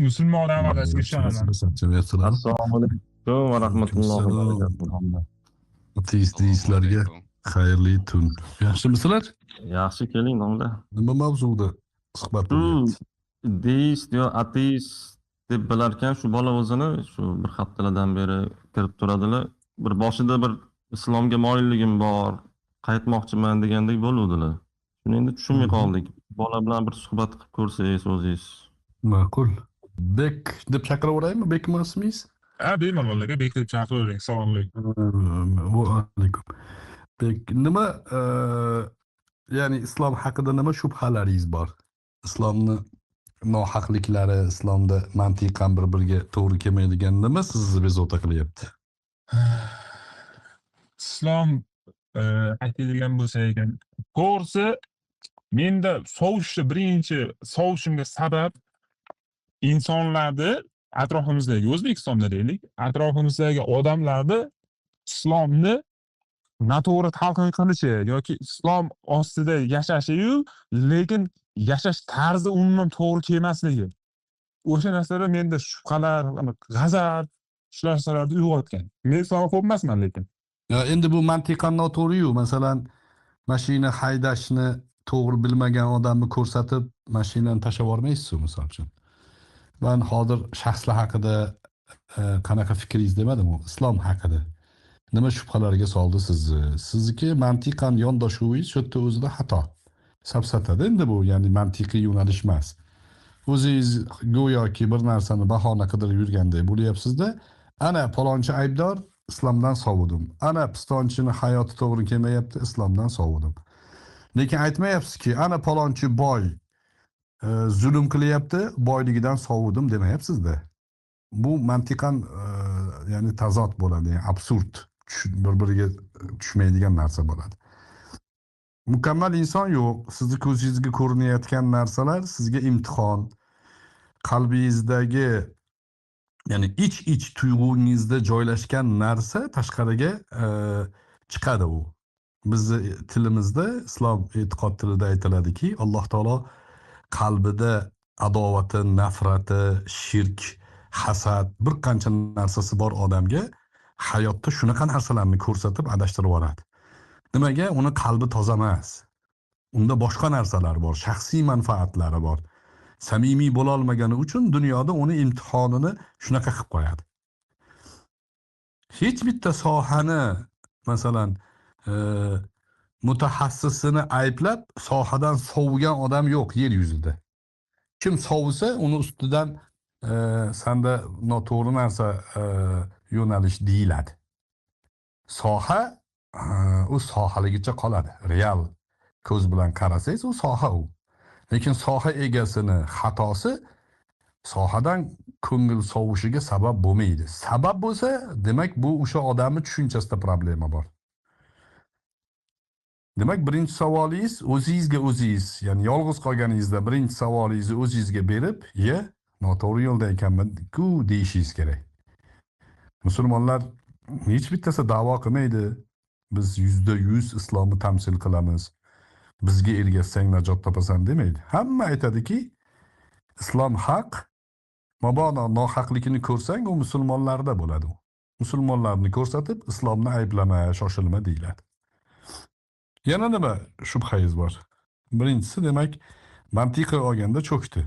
musulmon odam orasiga ishonaman. Assalomu alaykum va rahmatullohi va barakatuh. Ateistlarga xayrli tun. Yaxshimisizlar? Yaxshi keling domla. Nima mavzuda suhbat bo'lyapti? Deist yo ateist deb bilarkan shu bola o'zini shu bir haftalardan beri kirib turadilar. Bir boshida bir islomga moyilligim bor, qaytmoqchiman degandek bo'luvdilar. Shuni endi tushunmay qoldik. Bola bilan bir suhbat qilib ko'rsangiz o'zingiz. Ma'qul. Bek deb chaqiraveraymi? Bekmi ismingiz? Bemalollarga Bek deb chaqiravering. Assalomu alaykum. Va alaykum. Bek, nima ya'ni islom haqida nima shubhalaringiz bor? Islomni nohaqliklari, islomda mantiqan bir-biriga to'g'ri kelmaydigan nima sizni bezovta qilyapti? Islom aytilgan bo'lsa ekan, to'g'risi menda birinchi sovishimga sabab insonlarni atrofimizdagi, O'zbekistonda deylik, atrofimizdagi odamlarni islomni noto'g'ri talqin qilishi yoki islom ostida yashashi-yu, lekin yashash tarzi umuman to'g'ri kelmasligi. O'sha narsalar menda shubhalar, g'azab, shu narsalarni uyg'otgan. Men islomofob emasman lekin. Ya endi bu mantiqan noto'g'ri-yu, masalan, mashina haydashni to'g'ri bilmagan odamni ko'rsatib, mashinani tashlab yubormaysiz-ku, misol uchun. Men hozir shaxslar haqida qanaqa fikringiz demadim, islom haqida. Nima shubhalarga soldi sizni? Sizniki mantiqan yondashuvingiz shu yerda o'zida xato. Safsatada endi bu, ya'ni mantiqiy yo'nalish emas. O'zingiz go'yoki bir narsani bahona qidirib yurgandek bo'lyapsiz-da, ana palonchi aybdor, islomdan sovudim. Ana pistonchini hayoti to'g'ri kelmayapti, islomdan sovudim. Lekin aytmayapsizki, ana palonchi boy zulm qilyapti, boyligidan sovudim demayapsiz-da. Bu mantiqan ya'ni tazot bo'ladi, ya'ni absurd, bir-biriga tushmaydigan narsa bo'ladi. Mukammal inson yo'q. Sizni ko'zingizga ko'rinayotgan narsalar sizga imtihon. Qalbingizdagi, ya'ni ich tuyg'ungizda joylashgan narsa tashqariga chiqadi u. Bizning tilimizda, islom e'tiqod tilida aytiladiki, Alloh taolo qalbida adovati, nafrati, shirk, hasad, bir qancha narsasi bor odamga hayotda shunaqa narsalarni ko'rsatib adashtirib yuboradi. Nimaga? Uni qalbi toza emas. Unda boshqa narsalar bor, shaxsiy manfaatlari bor. Samimiy bo'la olmagani uchun dunyoda uni imtihonini shunaqa qilib qo'yadi. Hech bitta sohani, masalan, mutaxassisini ayblab sohadan sovigan odam yo'q yer yuzida. Kim sovisa, uni ustidan senda noto'g'ri narsa yo'nalish deyiladi. Soha u sohaligicha qoladi. Real ko'z bilan qarasangiz, u soha u. Lekin soha egasini xatosi sohadan ko'ngil sovishiga sabab bo'lmaydi. Sabab bo'lsa, demak bu o'sha odamning tushunchasida problema bor. Demak, birinchi savolingiz o'zingizga, ya'ni yolg'iz qolganingizda birinchi savolingizni o'zingizga berib, noto'g'ri yo'lda ekanman-ku deyishingiz kerak. Musulmonlar hech bittasi da'vo qilmaydi. Biz 100% islomni tamsil qilamiz. Bizga ergashsang najot topasan demaydi. Hamma aytadiki, islom haq. Mabodo nohaqlikni ko'rsang, u musulmonlarda bo'ladi. Musulmonlarni ko'rsatib, islomni ayblama, shoshilma deyiladi. Yana nima shubhangiz bor? Birinchisi, demak, mantiqiy olganda cho'kdi.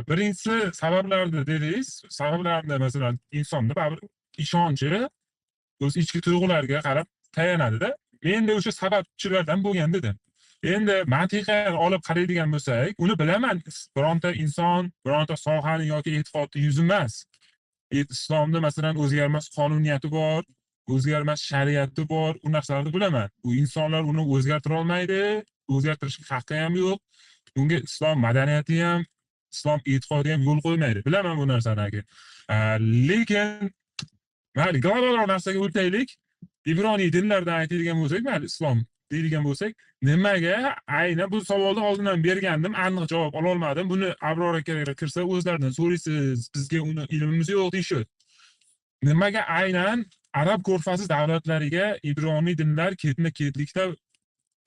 Birinchisi sabablarni dedingiz. Sabablarni masalan insonning baribir ishonchi o'z ichki tuyg'ulariga qarab tayanadi-da. Menda o'sha sababchilardan bo'lgan dedim. Endi mantiqan olib qaraydigan bo'lsak, uni bilaman. Bironta inson, bironta sohani yoki e'tiqodni yuzi emas. Islomda masalan o'zgarmas qonuniyati bor, o'zgarmas shariati bor, u narsalarni bilaman. Bu insonlar uni o'zgartira olmaydi, o'zgartirishga haqqi ham yo'q. Unga islom madaniyati ham, islom e'tiqodi ham yo'l qo'ymaydi. Bilaman bu narsalarni. Lekin mayli global narsaga o'taylik. Ibroniy dinlardan aytilgan bo'lsak, mayli islom deyilgan bo'lsak, nimaga aynan bu savolni oldindan bergandim, aniq javob ola olmadim. Buni Abror akaga kirsa o'zlaridan so'raysiz, bizga uni ilmimiz yo'q deyishdi. Nimaga aynan Arab ko'rfazi davlatlariga ibroniy dinlar ketma-ketlikda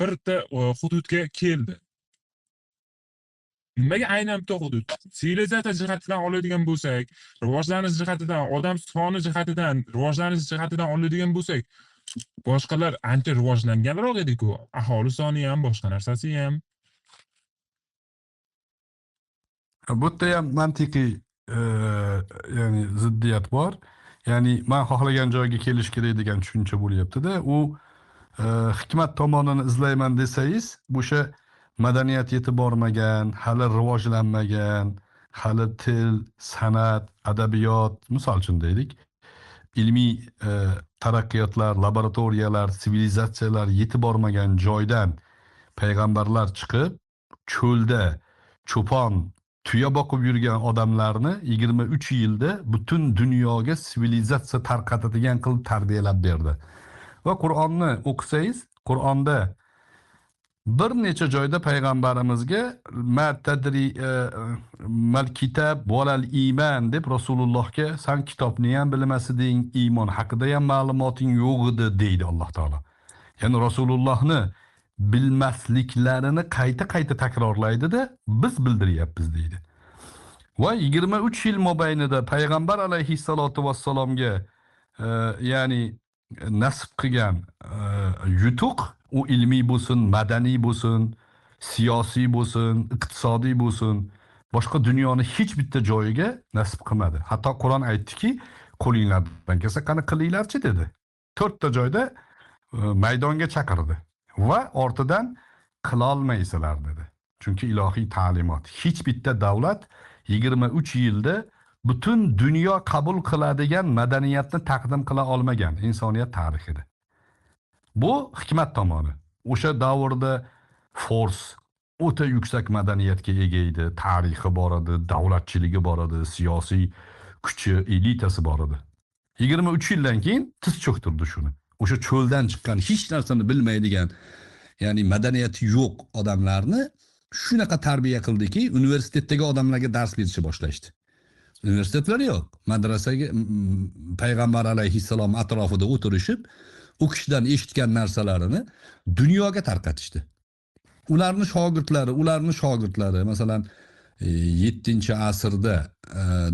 birta hududga keldi? nimaga aynan bitta hudud? Sivilizatsiya jihatidan oladigan bo'lsak, rivojlanish jihatidan, odam soni jihatidan, rivojlanish jihatidan oladigan bo'lsak, boshqalar ancha rivojlanganroq edi-ku. Aholi soni ham, boshqa narsasi ham. Bu yerda ham mantiqiy ya'ni ziddiyat bor. Ya'ni men xohlagan joyga kelish kerak degan tushuncha bo'lyapti-da. U hikmat tomonini izlayman desangiz, o'sha madaniyat yetib bormagan, hali rivojlanmagan, hali til, san'at, adabiyot, misol uchun deylik, ilmiy taraqqiyotlar, laboratoriyalar, sivilizatsiyalar yetib bormagan joydan payg'ambarlar chiqib, cho'lda cho'pon, tuya boqib yurgan odamlarni 23 yilda butun dunyoga sivilizatsiya tarqatadigan qilib tarbiyalab berdi. Va Qur'onni o'qisangiz, Qur'onda bir necha joyda payg'ambarimizga mal kitob valal iymon deb Rasulullohga san kitobni ham bilmasiding, iymon haqida ham ma'lumoting yo'q edi deydi Alloh taolo. Ya'ni Rasulullohni bilmasliklarini qayta takrorlaydi-da, biz bildiryapmiz deydi. Va 23 yil mobaynida payg'ambar alayhissalotu vassalomga ya'ni nasib qilgan yutuq, u ilmiy bo'lsin, madaniy bo'lsin, siyosiy bo'lsin, iqtisodiy bo'lsin, boshqa dunyoni hech bitta joyiga nasib qilmadi. Hatto Qur'on aytdiki, qo'linglardan kelsa qani qilinglarchi dedi. 4 ta joyda maydonga chaqirdi va ortidan qila olmaysizlar dedi. Chunki ilohiy ta'limot. Hech bitta davlat 23 yilda butun dunyo qabul qiladigan madaniyatni taqdim qila olmagan insoniyat tarixida. Bu hikmat tomoni. O'sha davrda Fors o'ta yuksak madaniyatga ega edi, tarixi bor edi, davlatchiligi bor edi, siyosiy kuchi, elitasi bor edi. 23 yildan keyin tiz cho'ktirdi shuni. O'sha cho'ldan chiqqan, hech narsani bilmaydigan, ya'ni madaniyati yo'q odamlarni shunaqa tarbiya qildiki, universitetdagi odamlarga dars berishni boshlashdi. Universitetlar yo'q. Madrasaga payg'ambar alayhissalom atrofida o'tirishib, u kishidan eshitgan narsalarini dunyoga tarqatishdi. Ularning shogirdlari masalan 7-asrda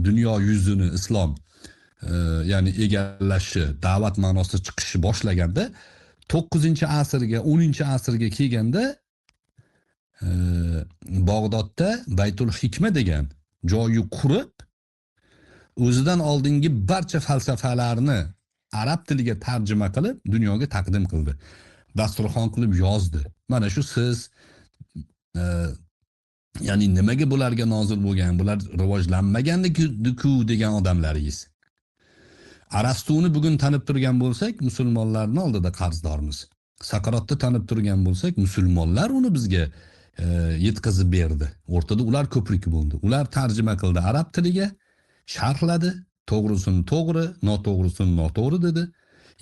dunyo yuzini islom ya'ni egallashi, da'vat ma'nosida chiqishi boshlaganda 9-asrga, 10-asrga kelganda Bag'dodda Baytul Hikma degan joyi qurib, o'zidan oldingi barcha falsafalarni arab tiliga tarjima qilib dunyoga taqdim qildi. Dasturxon qilib yozdi. Mana shu siz ya'ni nimaga bularga nozil bo'lgan, bular rivojlanmagandiku degan odamlaringiz. Arastuni bugun tanib turgan bo'lsak, musulmonlarning oldida qarzdormiz. Saqarotni tanib turgan bo'lsak, musulmonlar uni bizga yetkazib berdi. O'rtada ular ko'prik bo'ldi. Ular tarjima qildi arab tiliga, sharhladi, to'g'risini to'g'ri, noto'g'risini noto'g'ri dedi.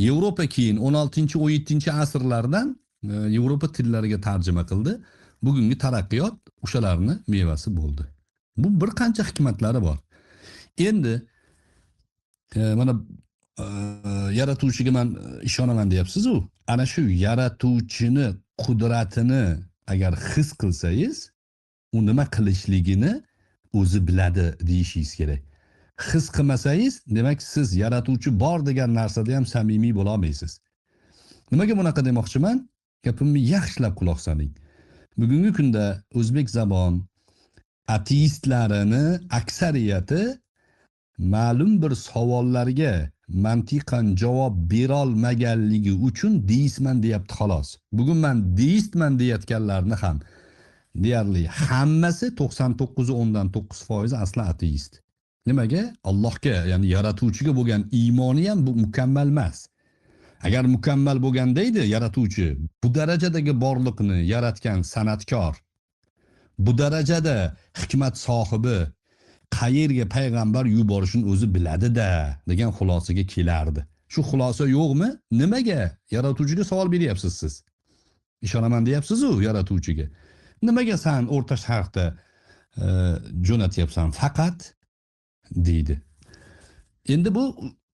Yevropa keyin 16-17-asrlardan Yevropa tillariga tarjima qildi. Bugungi taraqqiyot o'shalarning mevasi bo'ldi. Bu bir qancha hikmatlari bor. Endi mana yaratuvchiga men ishonaman deyapsiz-ku. Ana shu yaratuvchini qudratini agar his qilsangiz, u nima qilishligini o'zi biladi deyishingiz kerak. His qilmasangiz, demak siz yaratuvchi bor degan narsada ham samimiy bo'la olmaysiz. Nimaga bunaqa demoqchiman? Gapimni yaxshilab quloq soling. Bugungi kunda o'zbek zabon ateistlarini aksariyati ma'lum bir savollarga mantiqan javob bera olmaganligi uchun deistman deyapti xolos. Bugun men deistman deyotganlarni ham deyarli hammasi 99.9% asli ateist. Nimaga? Allohga, ya'ni yaratuvchiga bo'lgan iymoni ham bu mukammal emas. Agar mukammal bo'lganda edi yaratuvchi, bu darajadagi borliqni yaratgan san'atkor, bu darajada hikmat sohibi qayerga payg'ambar yuborishini o'zi biladi-da degan xulosaga kelardi. Shu xulosa yo'qmi? Nimaga yaratuvchiga savol beryapsiz siz? Ishonaman deyapsiz-ku yaratuvchiga. Nimaga sen O'rta Sharqda jo'natyapsan faqat deydi. Endi bu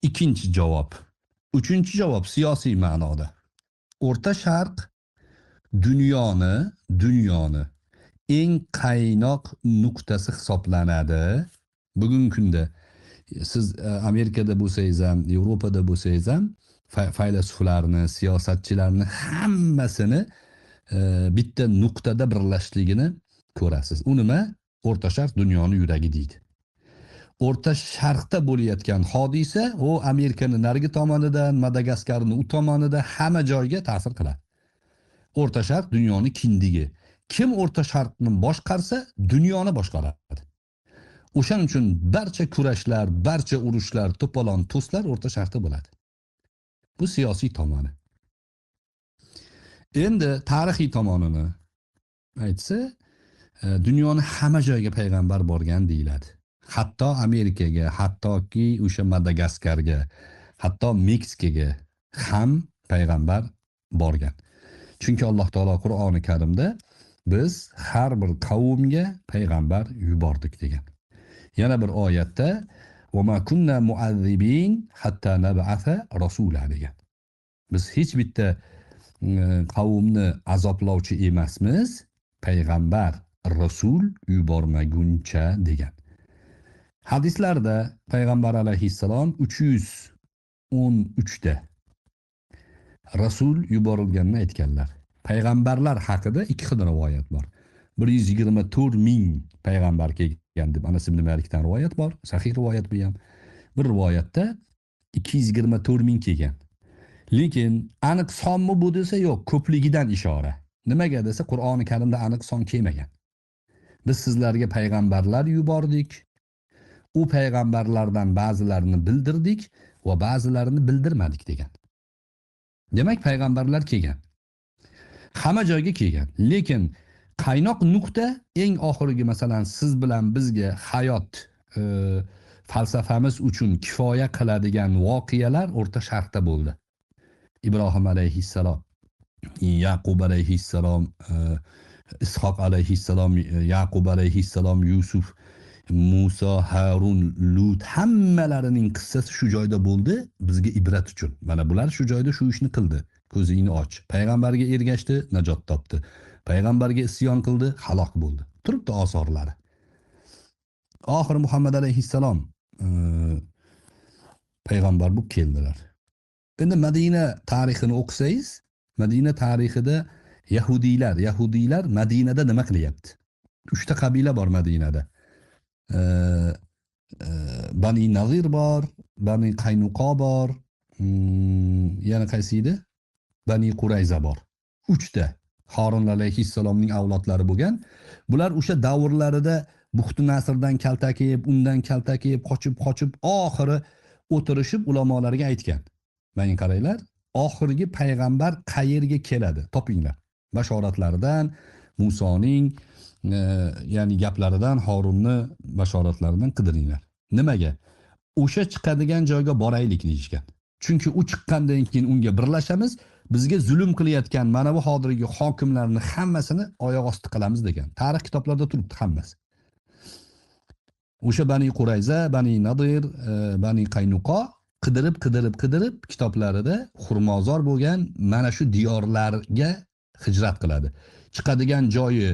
ikkinchi javob. Uchinchi javob siyosiy ma'noda. O'rta Sharq dunyoni eng qaynoq nuqtasi hisoblanadi. Bugungi kunda siz Amerikada bo'lsangiz ham, Yevropada bo'lsangiz ham faylasuflarni, siyosatchilarni hammasini bitta nuqtada birlashligini ko'rasiz. U nima? O'rta Sharq dunyoni yuragi deydi. O'rta Sharqda bo'layotgan hodisa u Amerikani narigi tomonidan, Madagaskarni u tomonida hamma joyga ta'sir qiladi. O'rta Sharq dunyoni kindigi. Kim O'rta Sharqni boshqarsa, dunyoni boshqaradi. O'shaning uchun barcha kurashlar, barcha urushlar, to'polon to'slar O'rta Sharqda bo'ladi. Bu siyosiy tomoni. Endi tarixiy tomonini aytsa, dunyoni hamma joyiga payg'ambar borgan deyiladi. Hatto Amerikaga, hattoki o'sha Madagaskarga, hatto Meksikaga ham payg'ambar borgan. Chunki Alloh taolo Qur'oni Karimda biz har bir qavmga payg'ambar yubordik degan. Yana bir oyatda "Va ma kunna mu'azzibin hatta nab'atha rasula" degan. Biz hech bitta qavmni azoblovchi emasmiz, payg'ambar, rasul yubormaguncha degan. Hadislarda payg'ambar alayhissalom 313 ta rasul yuborilganini aytganlar. Payg'ambarlar haqida ikki xil rivoyat bor. 124 ming payg'ambar kelgan deb Anas ibn Malikdan rivoyat bor. Sahih rivoyat bu ham. Bir rivoyatda 224 ming kelgan. Lekin aniq sonmi bu desa yo'q, ko'pligidan ishora. Nimaga desa Qur'oni Karimda aniq son kelmagan. Biz sizlarga payg'ambarlar yubordik. U payg'ambarlardan ba'zilarini bildirdik va ba'zilarini bildirmadik degan. Demak, payg'ambarlar kelgan. Hamma joyga kelgan. Lekin qaynoq nuqta eng oxirgi, masalan, siz bilan bizga hayot falsafamiz uchun kifoya qiladigan voqealar O'rta Sharqda bo'ldi. Ibrohim alayhissalom, Yaqub alayhissalom, Ishoq alayhissalom, Yaqub alayhissalom, Yusuf, Musa, Harun, Lut hammalarining qissasi shu joyda bo'ldi bizga ibrat uchun. Mana bular shu joyda shu ishni qildi. Ko'zingni och. Payg'ambarga ergashdi, najot topdi. Payg'ambarga isyon qildi, halok bo'ldi. Turibdi osorlari. Oxiri Muhammad alayhissalom payg'ambar bo'lib keldilar. Endi Madina tarixini o'qisangiz, Madina tarixida Yahudiylar Madinada nima qilyapti? 3 ta qabila bor Madinada. Bani Nazir bor, Bani Qaynuqo bor, yana qaysi edi? Bani Qurayza bor. 3 ta Harun alayhissalomning avlodlari bo'lgan. Bular o'sha davrlarida Buxtu Nasrdan kaltak yeb, undan kaltak yeb, qochib oxiri o'tirishib ulamolarga aytgan. Mana qaranglar, oxirgi payg'ambar qayerga keladi? Topinglar. Bashoratlaridan, Musoning ya'ni gaplaridan, Harunni bashoratlaridan qidiringlar. Nimaga? O'sha chiqadigan joyga boraylik deyishgan. Chunki u chiqqandan keyin unga birlashamiz, bizga zulm qilayotgan mana bu hozirgi hokimlarni hammasini oyoq osti qilamiz degan. Tarix kitoblarida turibdi hammasi. O'sha Bani Qurayza, Bani Nadir, Bani Qaynuqo qidirib kitoblarida xurmozor bo'lgan mana shu diyorlarga hijrat qiladi. Chiqadigan joyi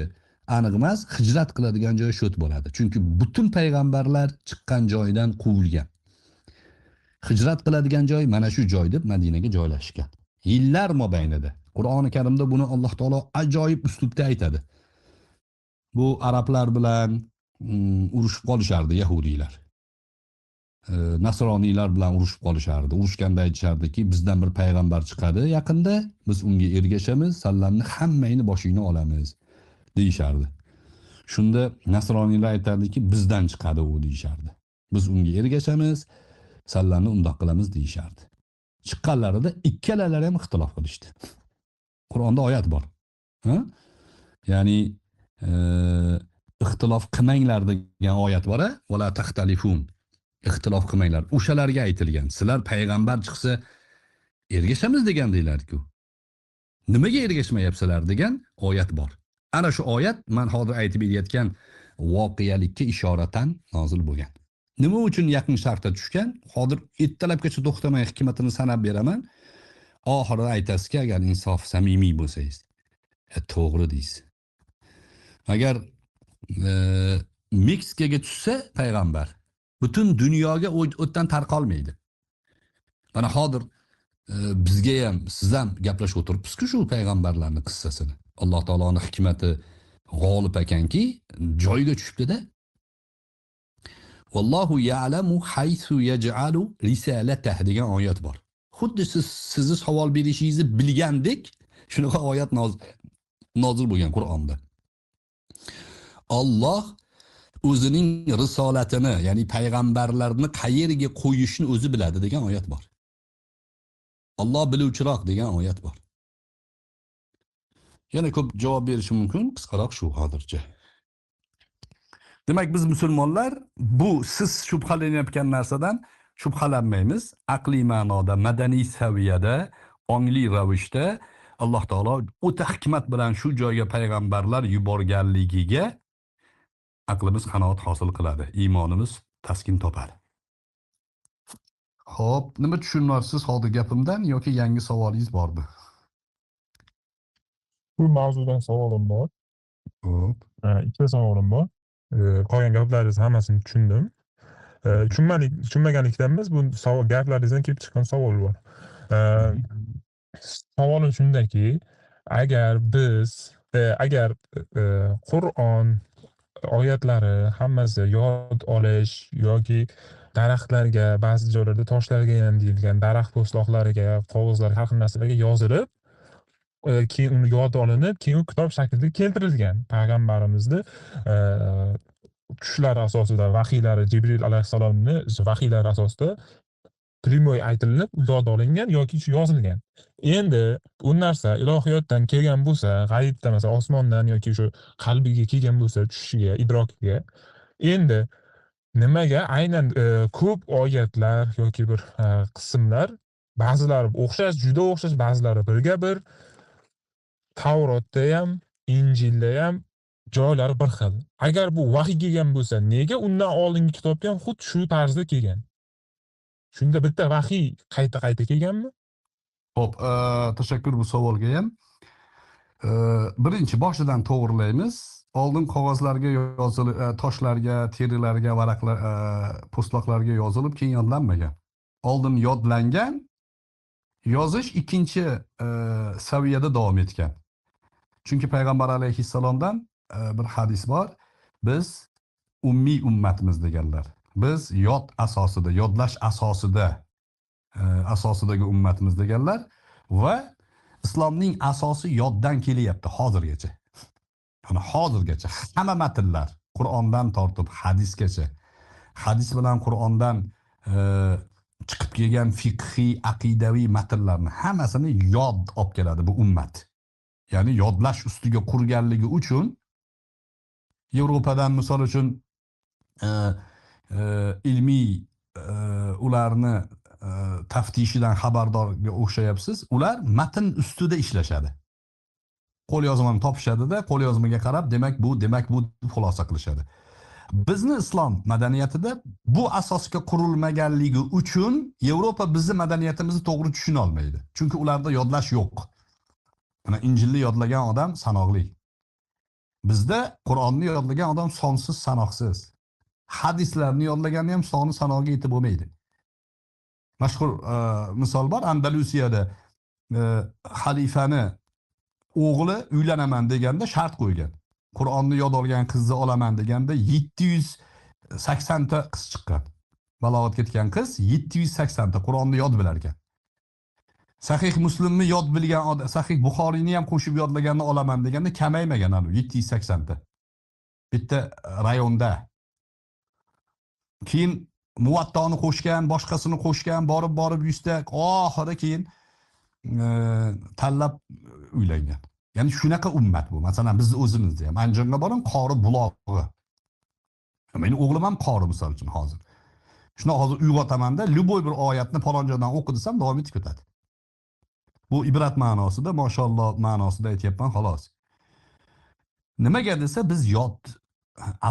aniq emas, hijrat qiladigan joyi shot bo'ladi. Chunki butun payg'ambarlar chiqqan joydan quvilgan. Hijrat qiladigan joy mana shu joy deb Madinaga joylashgan. Yillar mobaynida. Qur'oni Karimda buni Alloh taolo ajoyib uslubda aytadi. Bu arablar bilan urushib qolishardi yahudiylar. Nasroniylar bilan urushib qolishardi. Urushganda aytishardiki, bizdan bir payg'ambar chiqadi yaqinda, biz unga ergashamiz, sallamni hammangni boshingni olamiz deyishardi. Shunda Nasroniylar aytardiki, bizdan chiqadi u deyishardi. Biz unga ergashamiz, sallamni undoq qilamiz deyishardi. Chiqqanlarida ikkalalari ham ixtilof qilishdi. Qur'onda oyat bor. Ya'ni ixtilof qilmanglar degan oyat bor, "Vala taxtalifun." Ixtilof qilmanglar. O'shalarga aytilgan. Sizlar payg'ambar chiqsa ergashamiz degandinglar-ku. Nimaga ergashmayapsizlar degan oyat bor. Ana shu oyat men hozir aytib berayotgan voqealikka ishoratan nozil bo'lgan. Nima uchun Yaqin Sharqda tushgan? Hozir ertalabgacha to'xtamay hikmatini sanab beraman. Oxiri aytasizki, agar insof samimiy bo'lsangiz, to'g'ri deysiz. Agar e, Meksikaga tushsa payg'ambar butun dunyoga o'tdan tarqalmaydi. Mana hozir bizga ham siz ham gaplashib o'tiribsiz-ku shu payg'ambarlarning qissasini. Alloh taoloning hikmati g'olib ekanki, joyiga tushibdi-da. Vallohu ya'lamu haythu yaj'alu risalatahu degan oyat bor. Xuddi sizni savol berishingizni bilgandek shunaqa oyat nozil bo'lgan Qur'onda. Alloh o'zining risolatini, ya'ni payg'ambarlarni qayerga qo'yishni o'zi biladi degan oyat bor. Alloh biluvchiroq degan oyat bor. Yana ko'p javob berish mumkin, qisqaroq shu hozircha. Demak, biz musulmonlar bu siz shubhalanayotgan narsadan shubhalanmaymiz. Aqliy ma'noda, madaniy saviyada, ongli ravishda Alloh taolo o'ta hikmat bilan shu joyga payg'ambarlar yuborganligiga aqlimiz qanoat hosil qiladi, iymonimiz taskin topadi. Xo'p, nima tushunarsiz hozir gapimdan yoki yangi savolingiz bormi? Bu mavzudan savolim bor. Xo'p. Ikkita savolim bor. Qolgan gaplaringizni hammasini tushundim. Tushunmaganlikdan emas, bu savol gaplaringizdan kelib chiqqan savol bor. Savolim shundaki, agar Qur'on oyatlari hammasi yod olish yoki daraxtlarga, ba'zi joylarda toshlarga ham deyilgan daraxt po'stloqlariga, qog'ozlarga, har xil narsalarga yozilib, keyin uni yod olinib, keyin kitob shaklida keltirilgan. Payg'ambarimizni tushlari asosida vahiylari, Jibril alayhissalomni vahiylari asosida primoy aytilib, yod olingan yoki yozilgan. Endi bu narsa ilohiyotdan kelgan bo'lsa, g'aybdan, masalan, osmondan yoki shu qalbiga kelgan bo'lsa, tushiga, idrokiga, endi nimaga aynan ko'p oyatlar yoki bir qismlar, ba'zilari o'xshash, juda o'xshash, ba'zilari birga bir, Tavrotda ham, Injilda ham joylari bir xil. Agar bu vahiy kelgan bo'lsa, nega undan oldingi kitobga ham xuddi shu tarzda kelgan? Shunda bitta vahiy qayta-qayta kelganmi? Xo'p, tashakkur bu savolga ham. Birinchi boshidan to'g'rilaymiz. Oldin qog'ozlarga yozilib, toshlarga, terilarga, varaqlar, po'stloqlarga yozilib, keyin yodlanmagan. Oldin yodlangan, yozish ikkinchi saviyada davom etgan. Chunki payg'ambar alayhissalomdan bir hadis bor. Biz ummiy ummatimiz deganlar. Biz yod asosida, yodlash asosidagi ummatimiz deganlar va islomning asosi yoddan kelyapti hozirgacha. Mana hozirgacha hamma matnlar, Qur'ondan tortib hadisgacha, hadis bilan Qur'ondan chiqib kelgan fiqhiy, aqidaviy matnlarni hammasini yod olib keladi bu ummat. Ya'ni yodlash ustiga qurganligi uchun Yevropadan misol uchun ilmiy ularni taftishidan xabardorga o'xshayapsiz. Ular matn ustida ishlashadi. Qo'lyozmani topishadi-da, qo'lyozmaga qarab, demak bu deb xulosa qilishadi. Bizni islom madaniyatida bu asosga qurilmaganligi uchun Yevropa bizni madaniyatimizni to'g'ri tushuna olmaydi. Chunki ularda yodlash yo'q. Mana Injilni yodlagan odam sanoqli. Bizda Qur'onni yodlagan odam sonsiz sanoqsiz. Hadislarni yodlaganni ham soni sanoqqa yetib bo'lmaydi. Mashhur misol bor, Andalusiyada xalifani o'g'li uylanaman deganda shart qo'ygan. Qur'onni yod olgan qizni olaman deganda 780 ta qiz chiqqan. Balog'at ketgan qiz 780 ta Qur'onni yod bilar ekan. Sahih Muslimni yod bilgan odam, Sahih Buxoriyni ham qo'shib yodlaganni olaman deganda kamaymagan anu 780 ta. Bitta rayonda. Keyin Muvattoni qo'shgan, boshqasini qo'shgan, borib 100 ta, oxiri keyin tanlab uylangan. Ya'ni shunaqa ummat bu. Masalan, biz o'zimizda ham Andijonga boring, qori bulog'i. Meni o'g'lim ham qori misol uchun hozir. Shuni hozir uyg'otamanda, любой bir oyatni falonjodan o'qi desam, davom etib ketadi. Bu ibrat ma'nosida, mashalloh ma'nosida aytyapman, xolos. Nimaga desa, biz yod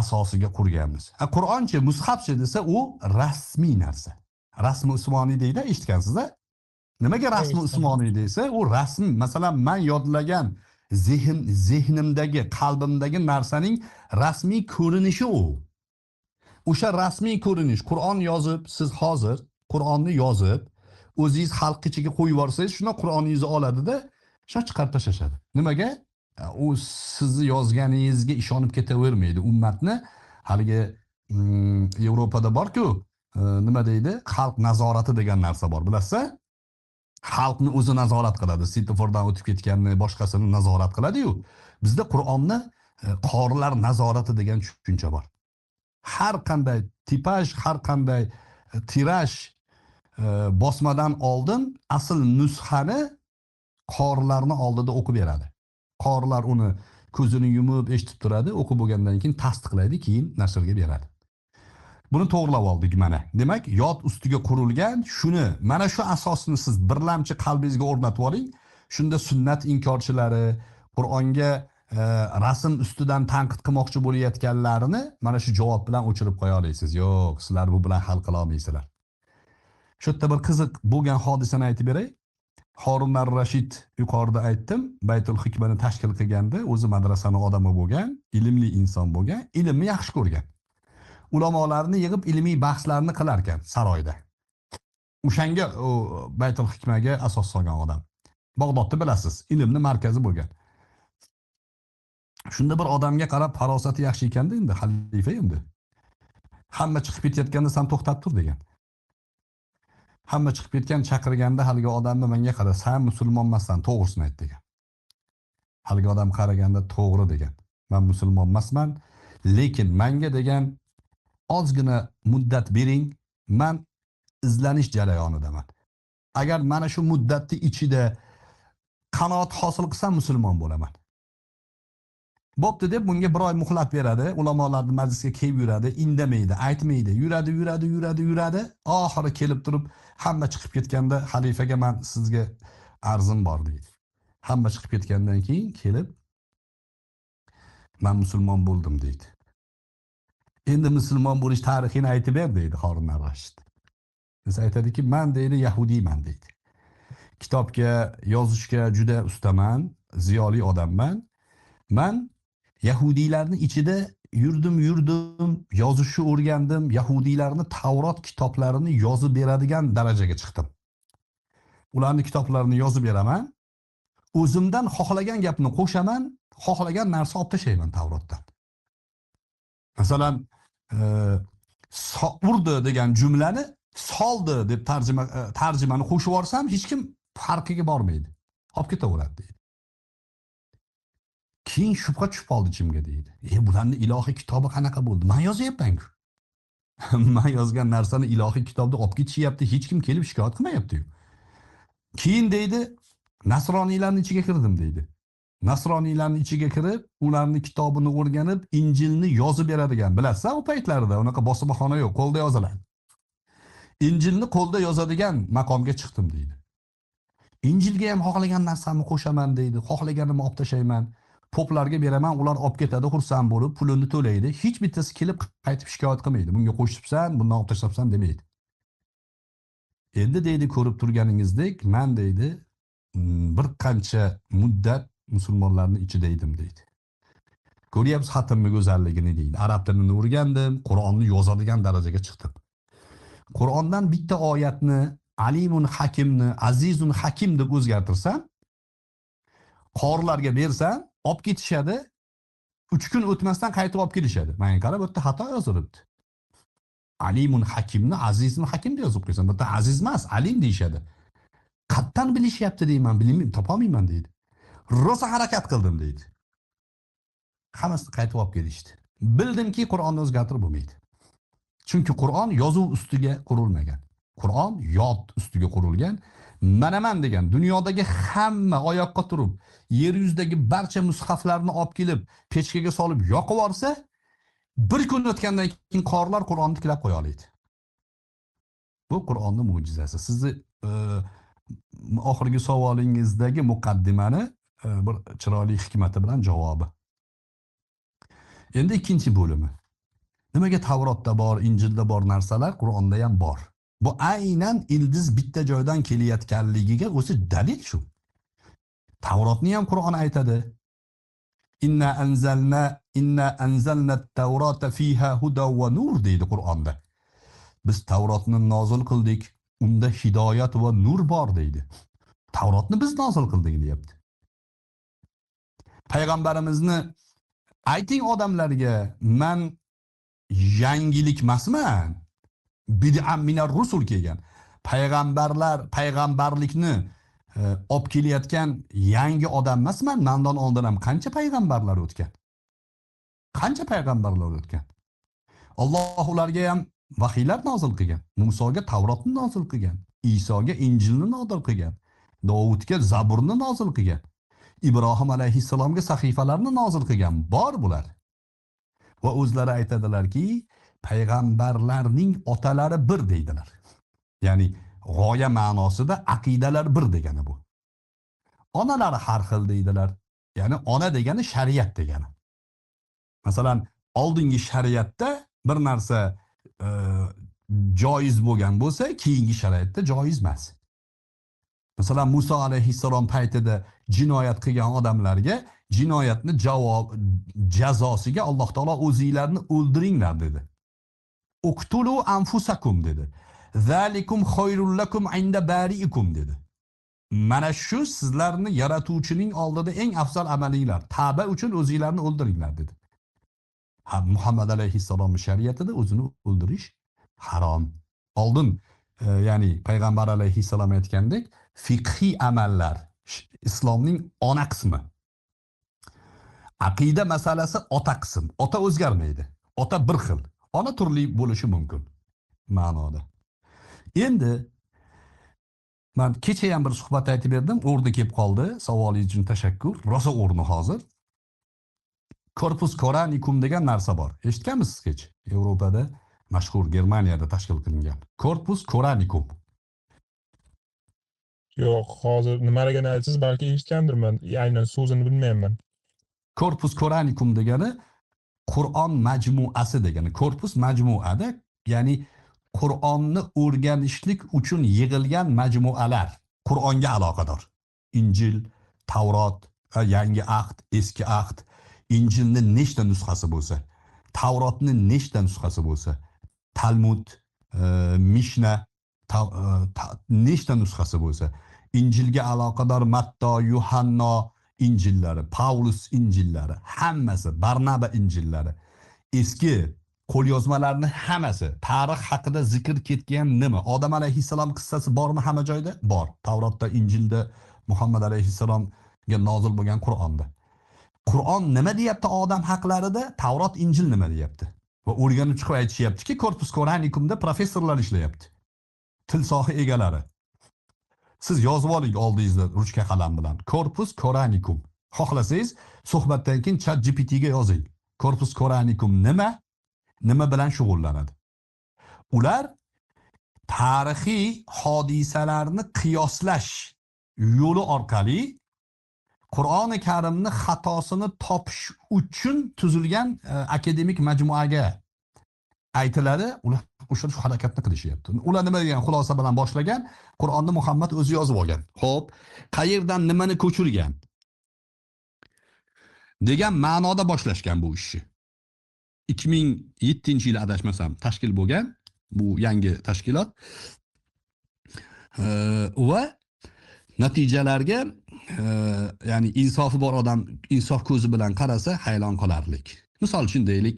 asosiga qurganmiz. Qur'onchi, mushafchi desa, u rasmiy narsa. Rasmi usmoniy deydi, eshitgansiz-a? Nimaga rasmi usmoniy desa, u rasm, masalan, men yodlagan Zehnimdagi, qalbimdagi narsaning rasmiy ko'rinishi u. O'sha rasmiy ko'rinish, Qur'on yozib, siz hozir Qur'onni yozib, o'zingiz xalq ichiga qo'yib yuborsangiz, shuna Qur'oningizni oladida, shuna chiqarib tashlashadi. Nimaga? U sizni yozganingizga ishonib ketavermaydi. Ummatni haligi Yevropada bor-ku, nima deydi? Xalq nazorati degan narsa bor, bilasizmi? Xalqni o'zi nazorat qiladi. Svetofordan o'tib ketganni, boshqasini nazorat qiladi-yu. Bizda Qur'onni qorilar nazorati degan tushuncha bor. Har qanday tipaj, har qanday tiraj bosmadan oldin asl nusxani qorilarni oldida o'qib beradi. Qorilar uni ko'zini yumib eshitib turadi, o'qib bo'lgandan keyin tasdiqlaydi, keyin nashrga beradi. Buni to'g'rilab oldik mana. Demak, yod ustiga qurilgan shuni, mana shu asosni siz birlamchi qalbingizga o'rnatib oling. Shunda sunnat inkorchilari, Qur'onga rasm ustidan tanqid qilmoqchi bo'layotganlarini mana shu javob bilan o'chirib qo'ya olasiz. Yo'q, sizlar bu bilan hal qila olmaysizlar. Shu yerda bir qiziq bo'lgan hodisani aytib beray. Harun ar-Rashid yuqorida aytdim, Baytul Hikmani tashkil qilganda o'zi madrasani odami bo'lgan, ilmli inson bo'lgan, ilmni yaxshi ko'rgan. Ulamolarni yig'ib ilmiy bahslarni qilar ekan saroyda. O'shanga o Baytul Hikmaga asos solgan odam. Bag'dodni bilasiz, ilmni markazi bo'lgan. Shunda bir odamga qarab farosati yaxshi ekanda endi xalifa endi. Hamma chiqib ketayotganda sen to'xtab tur degan. Hamma chiqib ketgan chaqirganda haligi odamni menga qara, sen musulmon emassan, to'g'risini ayt degan. Haligi odam qaraganda to'g'ri degan. Men musulmon emasman, lekin menga degan ozgina muddat bering, men izlanish jarayonidaman. Agar mana shu muddatning ichida qanoat hosil qilsam musulmon bo'laman. Bo'pti deb bunga bir oy muhlat beradi, ulamolarning majlisga kelib yuradi, indamaydi, aytmaydi, yuradi, oxiri kelib turib hamma chiqib ketganda xalifaga men sizga arzim bor deydi. Hamma chiqib ketgandan keyin kelib men musulmon bo'ldim deydi. Endi musulmon bo'lish tarixini aytib ber deydi Harun ar-Rashid. Biz aytadiki, men deydi yahudiyman deydi. Kitobga, yozishga juda ustaman, ziyoli odamman. Men yahudiylarning ichida yurdim, yozishni o'rgandim, yahudiylarni Tavrot kitoblarini yozib beradigan darajaga chiqdim. Ularning kitoblarini yozib beraman. O'zimdan xohlagan gapni qo'shaman, xohlagan narsa olib tashlayman Tavrotdan. Masalan, urdi degan jumlani soldi deb tarjimani qo'shib yuborsam, hech kim farqiga bormaydi. Olib ketaveradi deydi. Keyin shubha tushib qoldi ichimga deydi. Bularning ilohiy kitobi qanaqa bo'ldi? Men yozyapman-ku. Men yozgan narsani ilohiy kitobda olib ketishyapti, hech kim kelib shikoyat qilmayapti-yu. Keyin deydi, nasroniylarning ichiga kirdim deydi. Nasroniylarning ichiga kirib, ularning kitobini o'rganib, Injilni yozib beradigan. Bilasizmi, u paytlarda unaqa bosmaxona yo'q, qo'lda yoziladi. Injilni qo'lda yozadigan maqomga chiqdim deydi. Injilga ham xohlagan narsamni qo'shaman deydi, xohlaganimni olib tashlayman. Poplarga beraman, ular olib ketadi, xursand bo'lib, pulini to'laydi. Hech bittasi kelib qaytib shikoyat qilmaydi. Bunga qo'shibsan, bundan olib tashlabsan demaydi. Endi deydi, ko'rib turganingizdek, men deydi, bir qancha muddat musulmonlarning ichida edim deydi. Ko'ryapsiz xatimning go'zalligini deydi. Arab tilini o'rgandim, Qur'onni yozadigan darajaga chiqdim. Qur'ondan bitta oyatni Alimun Hakimni, Azizun Hakim deb o'zgartirsam, qorilarga bersam, olib ketishadi. 3 kun o'tmasdan qaytib olib kelishadi. Men qarab, bu yerda xato yozilibdi. Alimun Hakimni Azizun Hakim deb yozib qo'ysam, bu yerda aziz emas, alim deyshadi. Qattan bilishyapti deyman, bilmayman, topolmayman deydi. Rosa harakat qildim deydi. Hammasini qaytib olib kelishdi. Bildimki, Qur'onni o'zgartirib bo'lmaydi. Chunki Qur'on yozuv ustiga qurilmagan. Qur'on yod ustiga qurilgan. Manaman degan dunyodagi hamma oyoqqa turib, yer yuzidagi barcha mushaflarni olib kelib, pechkaga solib yoqib yuborsa, bir kun o'tgandan keyin qorilar Qur'onni tiklab qo'ya oladi. Bu Qur'onning mo'jizasi. Sizni oxirgi savolingizdagi muqaddimani bir chiroyli hikmati bilan javobi. Endi ikkinchi bo'limi. Nimaga Tavrotda bor, Injilda bor narsalar Qur'onda ham bor? Bu aynan ildiz bitta joydan kelayotganligiga o'zi dalil shu. Tavrotni ham Qur'on aytadi. Inna anzalna at-tavrata fiha huda va nur deydi Qur'onda. Biz Tavrotni nozil qildik, unda hidoyat va nur bor deydi. Tavrotni biz nozil qildik deyapti. Payg'ambarimizni ayting odamlarga, men yangilik emasman. Bid'am minar rusul kelgan. Payg'ambarlikni olib kelayotgan yangi odam emasman. Mendan oldin ham qancha payg'ambarlar o'tgan? Qancha payg'ambarlar o'tgan? Alloh ularga ham vahiylar nozil qilgan. Musoga Tavrotni nozil qilgan. Isoga Injilni nozil qilgan. Davudga Zaburni nozil qilgan. Ibrohim alayhissalomga sahifalarni nozil qilgan. Bor bular. Va o'zlari aytadilarki, payg'ambarlarning otalari bir deydilar. Ya'ni g'oya ma'nosida aqidalar bir degani bu. Onalari har xil deydilar. Ya'ni ona degani shariat degani. Masalan, oldingi shariatda bir narsa joiz bo'lgan bo'lsa, keyingi shariatda joiz emas. Masalan, Musa alayhissalom paytida jinoyat qilgan odamlarga jinoyatni jazosiga Alloh taolo o'zinglarni o'ldiringlar dedi. Uqtulu anfusakum dedi. Zalikum khayrul lakum inda bariikum dedi. Mana shu sizlarni yaratuvchining oldida eng afzal amalinglar. Tavba uchun o'zinglarni o'ldiringlar dedi. Muhammad alayhissalomning shariatida o'zini o'ldirish harom. Oldin ya'ni payg'ambar alayhissalom aytgandek, fiqhiy amallar islomning ona qismi. Aqida masalasi ota qism. Ota o'zgarmaydi. Ota bir xil. Ona turli bo'lishi mumkin ma'noda. Endi men kecha ham bir suhbat aytib berdim, o'rni kelib qoldi. Savolingiz uchun tashakkur. Rosa o'rni hozir. Corpus Coranicum degan narsa bor. Eshitganmisiz hech? Yevropada mashhur, Germaniyada tashkil qilingan. Corpus Coranicum. Yo'q, hozir nimaligini aytsangiz balki eshitgandirman. Aynan so'zini bilmayman. Corpus Coranicum degani Qur'on majmuasi degani. Corpus majmuada, ya'ni Qur'onni o'rganishlik uchun yig'ilgan majmualar, Qur'onga aloqador. Injil, Tavrot, yangi ahd, eski ahd, Injilni nechta nusxasi bo'lsa, Tavrotni nechta nusxasi bo'lsa, Talmud, Mishna nechta nusxasi bo'lsa, Injilga aloqador Matto, Yuhanno Injillari, Paulus Injillari, hammasi, Barnaba Injillari, eski qo'lyozmalarni hammasi, tarix haqida zikr ketgan nima? Odam alayhissalom qissasi bormi hamma joyda? Bor. Tavrotda, Injilda, Muhammad alayhissalomga nozil bo'lgan Qur'onda. Qur'on nima deyapti odam haqlarida? Tavrot, Injil nima deyapti? Va o'rganib chiqib aytishyaptiki, Corpus Coranicumda professorlar ishlayapti. Til soha egalari. Siz yozib oling oldingizda ruchka qalam bilan. Corpus Coranicum. Xohlasangiz, suhbatdan keyin ChatGPT ga yozing. Corpus Coranicum nima? Nima bilan shug'ullanadi? Ular tarixiy hodisalarni qiyoslash yo'li orqali Qur'oni Karimni xatosini topish uchun tuzilgan akademik majmuaga aytiladi. Ular o'sha harakatni qilishyapti. Ular nima degan xulosa bilan boshlagan? Qur'onni Muhammad o'zi yozib olgan. Xo'p, qayerdan nimani ko'chirgan? Degan ma'noda boshlashgan bu ishni. 2007-yil adashmasam tashkil bo'lgan bu yangi tashkilot va natijalarga ya'ni insofi bor odam insof ko'zi bilan qarasa hayron qolarlik. Misol uchun deylik,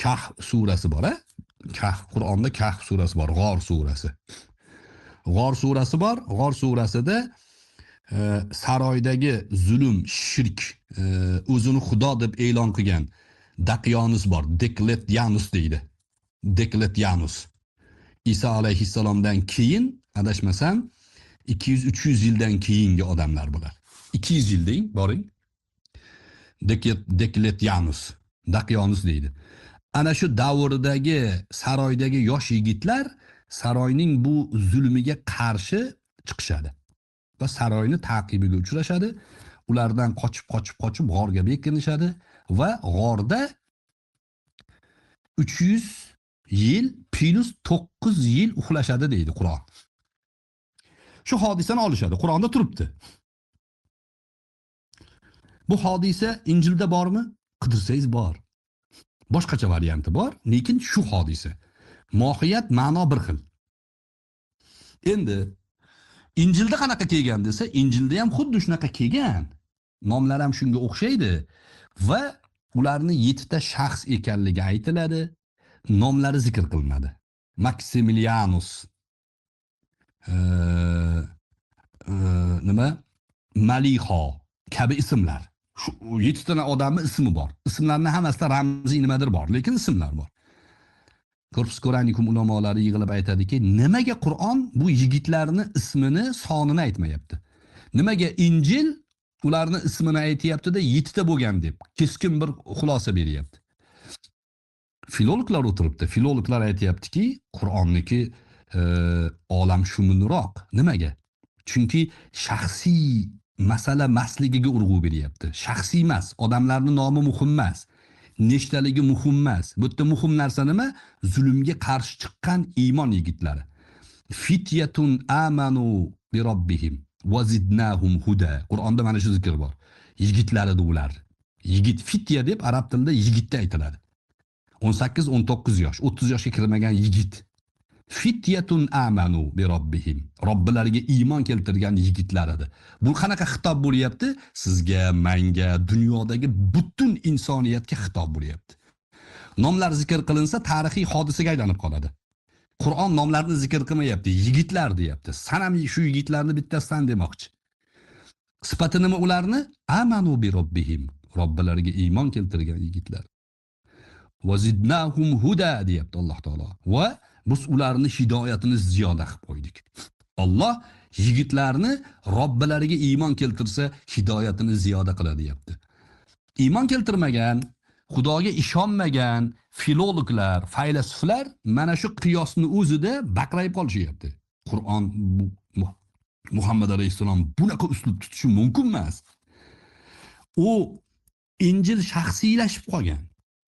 Kahf surasi bor, Kahf, Qur'onda Kahf surasi bor, G'or surasi. G'or surasi bor. G'or surasida saroydagi zulm, shirk, o'zini xudo deb e'lon qilgan Daqyanus bor. Diocletianus deydi. Diocletianus. Isa alayhissalomdan keyin adashmasam 200-300 yildan keyingi odamlar bular. 200 yil deng, boring. Diocletianus, Daqyanus deydi. Ana shu davrdagi saroydagi yosh yigitlar saroyning bu zulmiga qarshi chiqishadi va saroyni taqibiga uchrashadi. Ulardan qochib g'orga bekinishadi va g'orda 300 yil plus 9 yil uxlashadi deydi Qur'on. Shu hodisani olishadi. Qur'onda turibdi. Bu hodisa Injilda bormi? Qidirsangiz bor. Boshqacha varianti bor, lekin shu hodisa. Mohiyat, ma'no bir xil. Endi Injilda qanaqa kelgan desa, Injilda ham xuddi shunaqa kelgan. Nomlar ham shunga o'xshaydi va ularni 7 ta shaxs ekanligi aytiladi. Nomlari zikr qilinadi. Maximilianus, nima? Maliho kabi ismlar. Shu 7 ta odamning ismi bor. Ismlarning hammasida ramziy nimadir bor, lekin ismlar bor. Corpus Coranicum ulamolari yig'ilib aytadiki, nimaga Qur'on bu yigitlarni ismini, sonini aytmayapti? Nimaga Injil ularni ismini aytayapti-da 7 ta bo'lgan deb keskin bir xulosa beryapti. Filologlar o'tiribdi. Filologlar aytayaptiki, Qur'onniki olam shumulroq. Nimaga? Chunki shaxsiy masala masligiga urg'u beryapti. Shaxsiy emas, odamlarning nomi muhim emas. Nechtaligi muhim emas. Bu yerda muhim narsa nima? Zulmga qarshi chiqqan iymon yigitlari. Fityatun amanu bi robbihim va zidnahum huda. Qur'onda mana shu zikr bor. Yigitlari ular. Yigit fitya deb arab tilida yigitda aytiladi. 18-19 yosh, 30 yoshga kirmagan yigit. Fityatun amanu bi robbihim. Robbilariga iymon keltirgan yigitlar edi. Bu qanaqa xitob bo'lyapti? Sizga, menga, dunyodagi butun insoniyatga xitob bo'lyapti. Nomlar zikr qilinsa tarixiy hodisaga aylanib qoladi. Qur'on nomlarini zikr qilmayapti, yigitlar deyapti. San ham shu yigitlarni bittasidan demoqchi. Sifati nima ularni? Amanu bi robbihim. Robbilariga iymon keltirgan yigitlar. Va zidnahum huda deyapti Alloh taolo. Va biz ularni hidoyatini ziyoda qilib qo'ydik. Alloh yigitlarni Robbilariga iymon keltirsa hidoyatini ziyoda qiladi deyapti. Iymon keltirmagan, Xudoga ishonmagan filologlar, faylasuflar mana shu qiyosni o'zida baqrayib qolishyapti. Qur'on Muhammad alayhisalom bunaqa uslub tutishi mumkin emas. U Injil shaxsiylashib qolgan.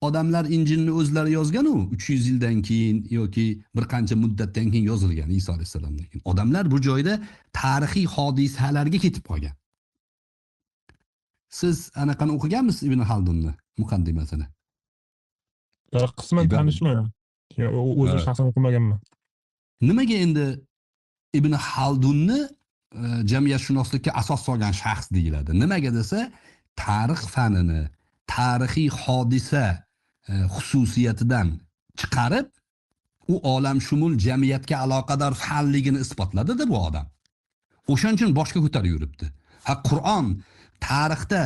Odamlar Injilni o'zlari yozgan-u 300 yildan keyin yoki bir qancha muddatdan keyin yozilgan Iso alayhisalomdan keyin. Odamlar bu joyda tarixiy hodisalarga ketib qolgan. Siz anaqani o'qiganmisiz Ibn Haldunni muqaddimasini? Qisman tanishman. O'zim shaxsan o'qimaganman. Nimaga endi Ibn Haldunni jamiyatshunoslikka asos solgan shaxs deyiladi? Nimaga desa, tarix fanini, tarixiy hodisa xususiyatidan chiqarib, u olamshumul jamiyatga aloqador fanligini isbotladi-da bu odam. O'shaning uchun boshqa ko'tarib yuribdi. Qur'on tarixda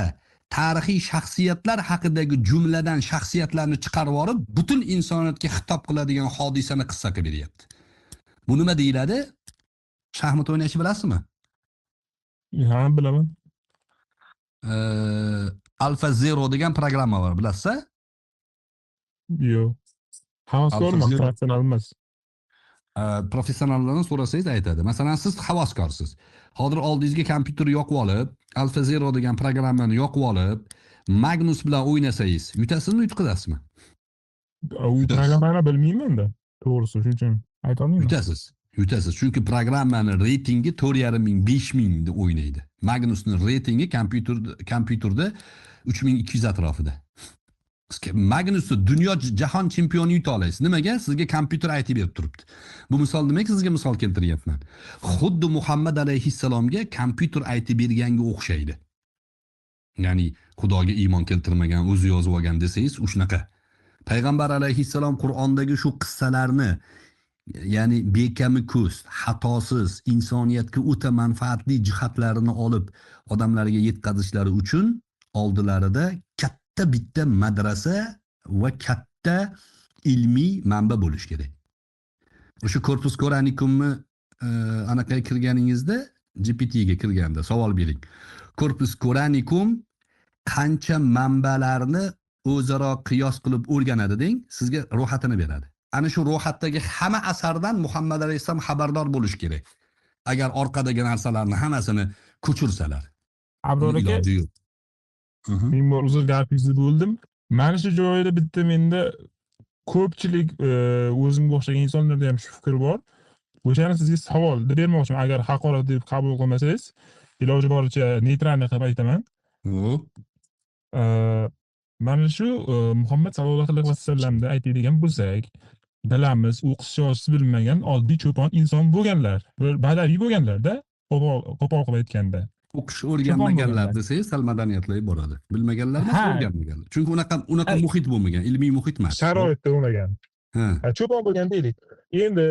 tarixiy shaxsiyatlar haqidagi jumladan shaxsiyatlarni chiqarib olib, butun insoniyatga xitob qiladigan hodisani qissa qilib beryapti. Bu nima deyiladi? Shaxmat o'ynashni bilasizmi? Ha, bilaman. Alpha Zero degan programma bor, bilasizmi? Yo'q. Havaskorman, professional emas. Professionallardan so'rasangiz aytadi. Masalan, siz havaskorsiz. Hozir oldingizga kompyuter yoqib olib, Alpha Zero degan programmani yoqib olib, Magnus bilan o'ynasangiz, yutasizmi, yutqizasizmi? U programmani bilmayman-da. To'g'risi, shuning uchun ayta olmayman. Yutasiz. Yutasiz. Chunki programmani reytingi 4.5 5000 deb o'ynaydi. Magnusning reytingi kompyuterda 3200 atrofida. Magnusni dunyo jahon chempioni yuta olasiz. Nimaga? Sizga kompyuter aytib berib turibdi. Bu misol demak, sizga misol keltiryapman. Xuddi Muhammad alayhissalomga kompyuter aytib berganga o'xshaydi. Ya'ni Xudoga iymon keltirmagan, o'zi yozib olgan desangiz, shunaqa. Payg'ambar alayhissalom Qur'ondagi shu qissalarni, ya'ni bekami ko'z, xatosiz, insoniyatga o'ta manfaatli jihatlarini olib odamlarga yetkazishlari uchun oldilarida katta bitta madrasa va katta ilmiy manba bo'lish kerak. O'sha Corpus Coranicumni anaqa kirganingizda, GPT ga kirganda savol bering. Corpus Coranicum qancha manbalarni o'zaro qiyos qilib o'rganadi deng, sizga ro'yxatini beradi. Ana shu ro'yxatdagi hamma asardan Muhammad alayhisalom xabardor bo'lish kerak. Agar orqadagi narsalarni hammasini ko'chirsalar. Abror aka, men o'zim gapingizni bo'ldim. Mana shu joyda bitta menda ko'pchilik o'zimga o'xshagan insonlarda ham shu fikr bor. O'shani sizga savol deb bermoqchiman. Agar haqorat deb qabul qilmasangiz, iloji boricha neytralniy qilib aytaman. Xo'p. Ee, Mana shu Muhammad sallallohu alayhi vasallamda aytadigan bo'lsak, bilamiz, o'qish yozishni bilmagan oddiy cho'pon inson bo'lganlar. Bir badaviy bo'lganlar-da, qo'pol qilib aytganda. O'qish o'rganmaganlar bo'lganlar. desangiz sal madaniyatli bo'ladi. Bilmaganlar emas, Ha. o'rganmaganlar. Chunki unaqa Ha. muhit bo'lmagan, ilmiy muhit emas. Sharoitda bo'lmagan. Ha. Cho'pon bo'lgan deylik. Endi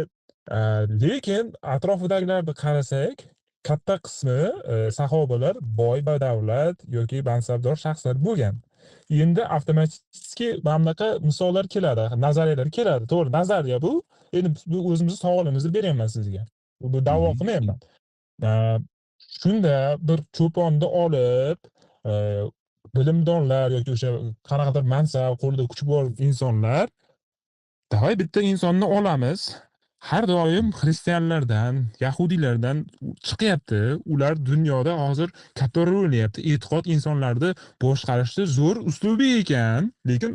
lekin atrofidagilarni qarasak, katta qismi sahobalar boy badavlat yoki mansabdor shaxslar bo'lgan. Endi avtomatik bunaqa misollar keladi, nazariyalar keladi. To'g'ri, nazariya bu. Endi bu o'zimizni savolimizni beryapman sizga. Bu da'vo qilmayapman. Shunda bir cho'ponni olib, bilimdonlar yoki o'sha qanaqadir mansab, qo'lida kuchi bor insonlar, davay bitta insonni olamiz. Har doim xristianlardan, yahudiylardan chiqyapti. Ular dunyoda hozir katta rol o'ynayapti. E'tiqod insonlarni boshqarishda zo'r uslubi ekan. Lekin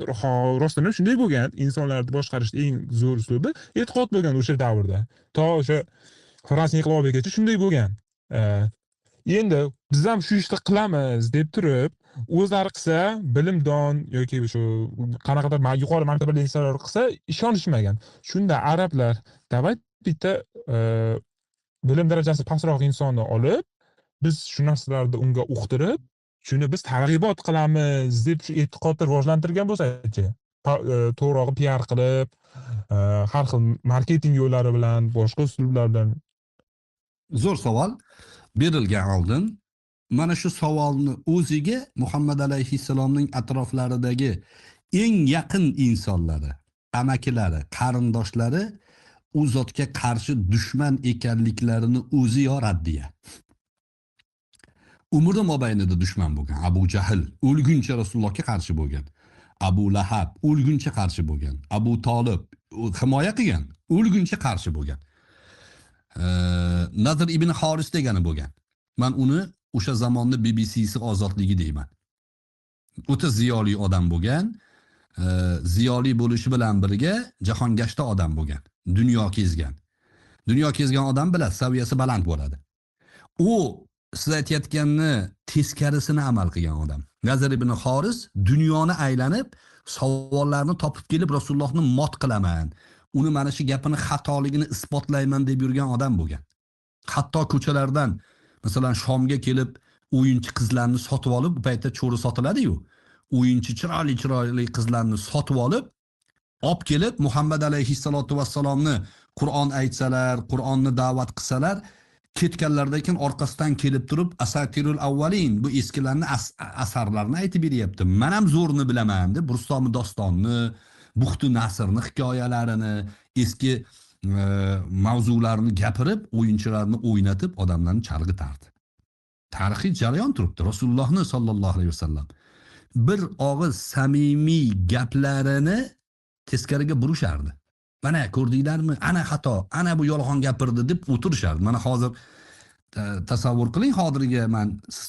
rostdan ham shunday bo'lgan. Insonlarni boshqarishda eng zo'r uslubi e'tiqod bo'lgan o'sha davrda. To o'sha Fransiya inqilobigacha shunday bo'lgan. Endi biz ham shu ishni qilamiz deb turib, o'zlari qilsa, bilimdon yoki shu qanaqadir yuqori martabali insonlar qilsa, ishonishmagan. Shunda arablar davay bitta bilim darajasi pastroq insonni olib, biz shu narsalarni unga uqtirib, shuni biz targ'ibot qilamiz deb shu e'tiqodni rivojlantirgan bo'lsa-chi, to'g'rog'i PR qilib, har xil marketing yo'llari bilan, boshqa usullar bilan. Zo'r savol berilgan oldin mana shu savolni o'ziga Muhammad alayhissalomning atroflaridagi eng yaqin insonlari, amakilari, qarindoshlari u zotga qarshi dushman ekanliklarini o'zi yo raddiya. Umri mobaynida dushman bo'lgan Abu Jahl o'lguncha Rasulullohga qarshi bo'lgan. Abu Lahab o'lguncha qarshi bo'lgan. Abu Tolib himoya qilgan, o'lguncha qarshi bo'lgan. Nadr ibn Haris degani bo'lgan. Men uni o'sha zamonni BBC'si ozodligi deyman. O'ta ziyoli odam bo'lgan. Ziyoli bo'lishi bilan birga jahongashta odam bo'lgan. Dunyo kezgan. Dunyo kezgan odam biladi, saviyasi baland bo'ladi. U siz aytayotganni teskarisini amal qilgan odam. Nadr ibn Haris dunyoni aylanib, savollarni topib kelib Rasulullohni mot qilaman. Uni mana shu gapini xatoligini isbotlayman deb yurgan odam bo'lgan. Hatto ko'chalardan masalan Shomga kelib o'yinchi qizlarni sotib olib, bu paytda cho'ri sotiladi-yu. O'yinchi chiroyli qizlarni sotib olib kelib Muhammad alayhissalatu vassalomni Qur'on aytsalar, Qur'onni da'vat qilsalar, ketganlardan orqasidan kelib turib Asatirul Avvalin bu eskilarni asarlarni aytib beryapti. Men ham zo'rni bilaman deb Rustomi dostonni, Buxtu Nasrni hikoyalarini, eski mavzularni gapirib, o'yinchilarni o'ynatib, odamlarni chalg'itardi. Tarixiy jarayon turibdi. Rasulullohni sallallohu alayhi vasallam bir og'iz samimiy gaplarini teskariga burishardi. Mana ko'rdinglarmi? Ana xato, ana bu yolg'on gapirdi deb o'tirishardi. Mana hozir tasavvur qiling, hozirga men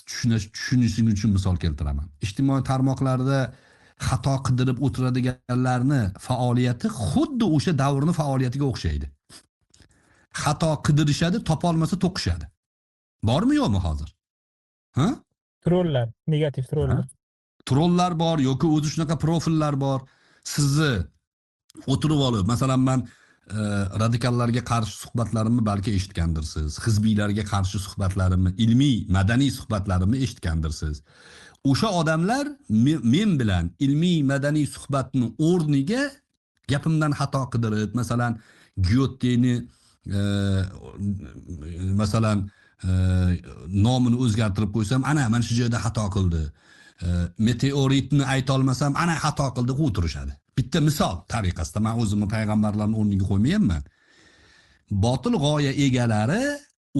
tushunishingiz uchun misol keltiraman. Ijtimoiy tarmoqlarda xato qidirib o'tiradiganlarni faoliyati xuddi o'sha davrning faoliyatiga o'xshaydi. Xato qidirishadi, topolmasa to'qishadi. Bormi yo'qmi hozir? Ha? Trollar, negativ trollar. Trollar bor yoki o'zi shunaqa profillar bor. Sizni o'tirib olib, masalan men radikallarga qarshi suhbatlarimni balki eshitgandirsiz. Hizbiylarga qarshi suhbatlarimni, ilmiy, madaniy suhbatlarimni eshitgandirsiz. O'sha odamlar men bilan ilmiy madaniy suhbatni o'rniga gapimdan xato qidirib, masalan Gyoteni masalan nomini o'zgartirib qo'ysam, ana mana shu joyda xato qildi. Meteoritni ayta olmasam, ana xato qildi deb o'tirishadi. Bitta misol tariqasida men o'zimni payg'ambarlarning o'rniga qo'ymayapman. Botil g'oya egalari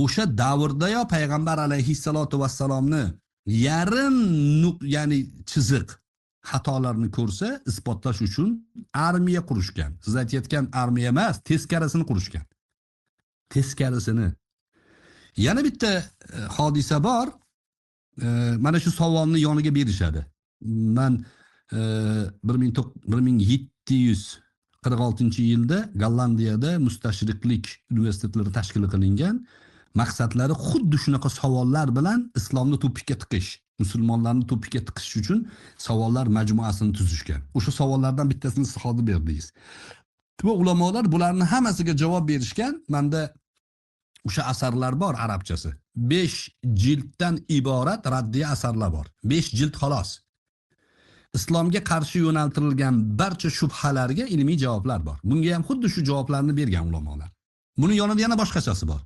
o'sha davrda yo payg'ambar alayhissalatu vassalomni yarim ya'ni chiziq xatolarni ko'rsa isbotlash uchun armiya qurishgan. Siz aytayotgan armiya emas, teskarisini qurishgan. Teskarisini. Yana bitta hodisa bor. Mana shu savolni yoniga berishadi. Men 1700 46-yilda Gollandiyada mustashriqlik universitetlari tashkil qilingan. Maqsadlari xuddi shunaqa savollar bilan islomni tupikka tiqish, musulmonlarni tupikka tiqish uchun savollar majmuasini tuzishgan. O'sha savollardan bittasini siz hozir berdingiz. Va ulamolar bularni hammasiga javob berishgan. Menda o'sha asarlar bor arabchasi. 5 jilddan iborat raddiya asarlar bor. 5 jild xolos. Islomga qarshi yo'naltirilgan barcha shubhalarga ilmiy javoblar bor. Bunga ham xuddi shu javoblarni bergan ulamolar. Buni yonida yana boshqachasi bor.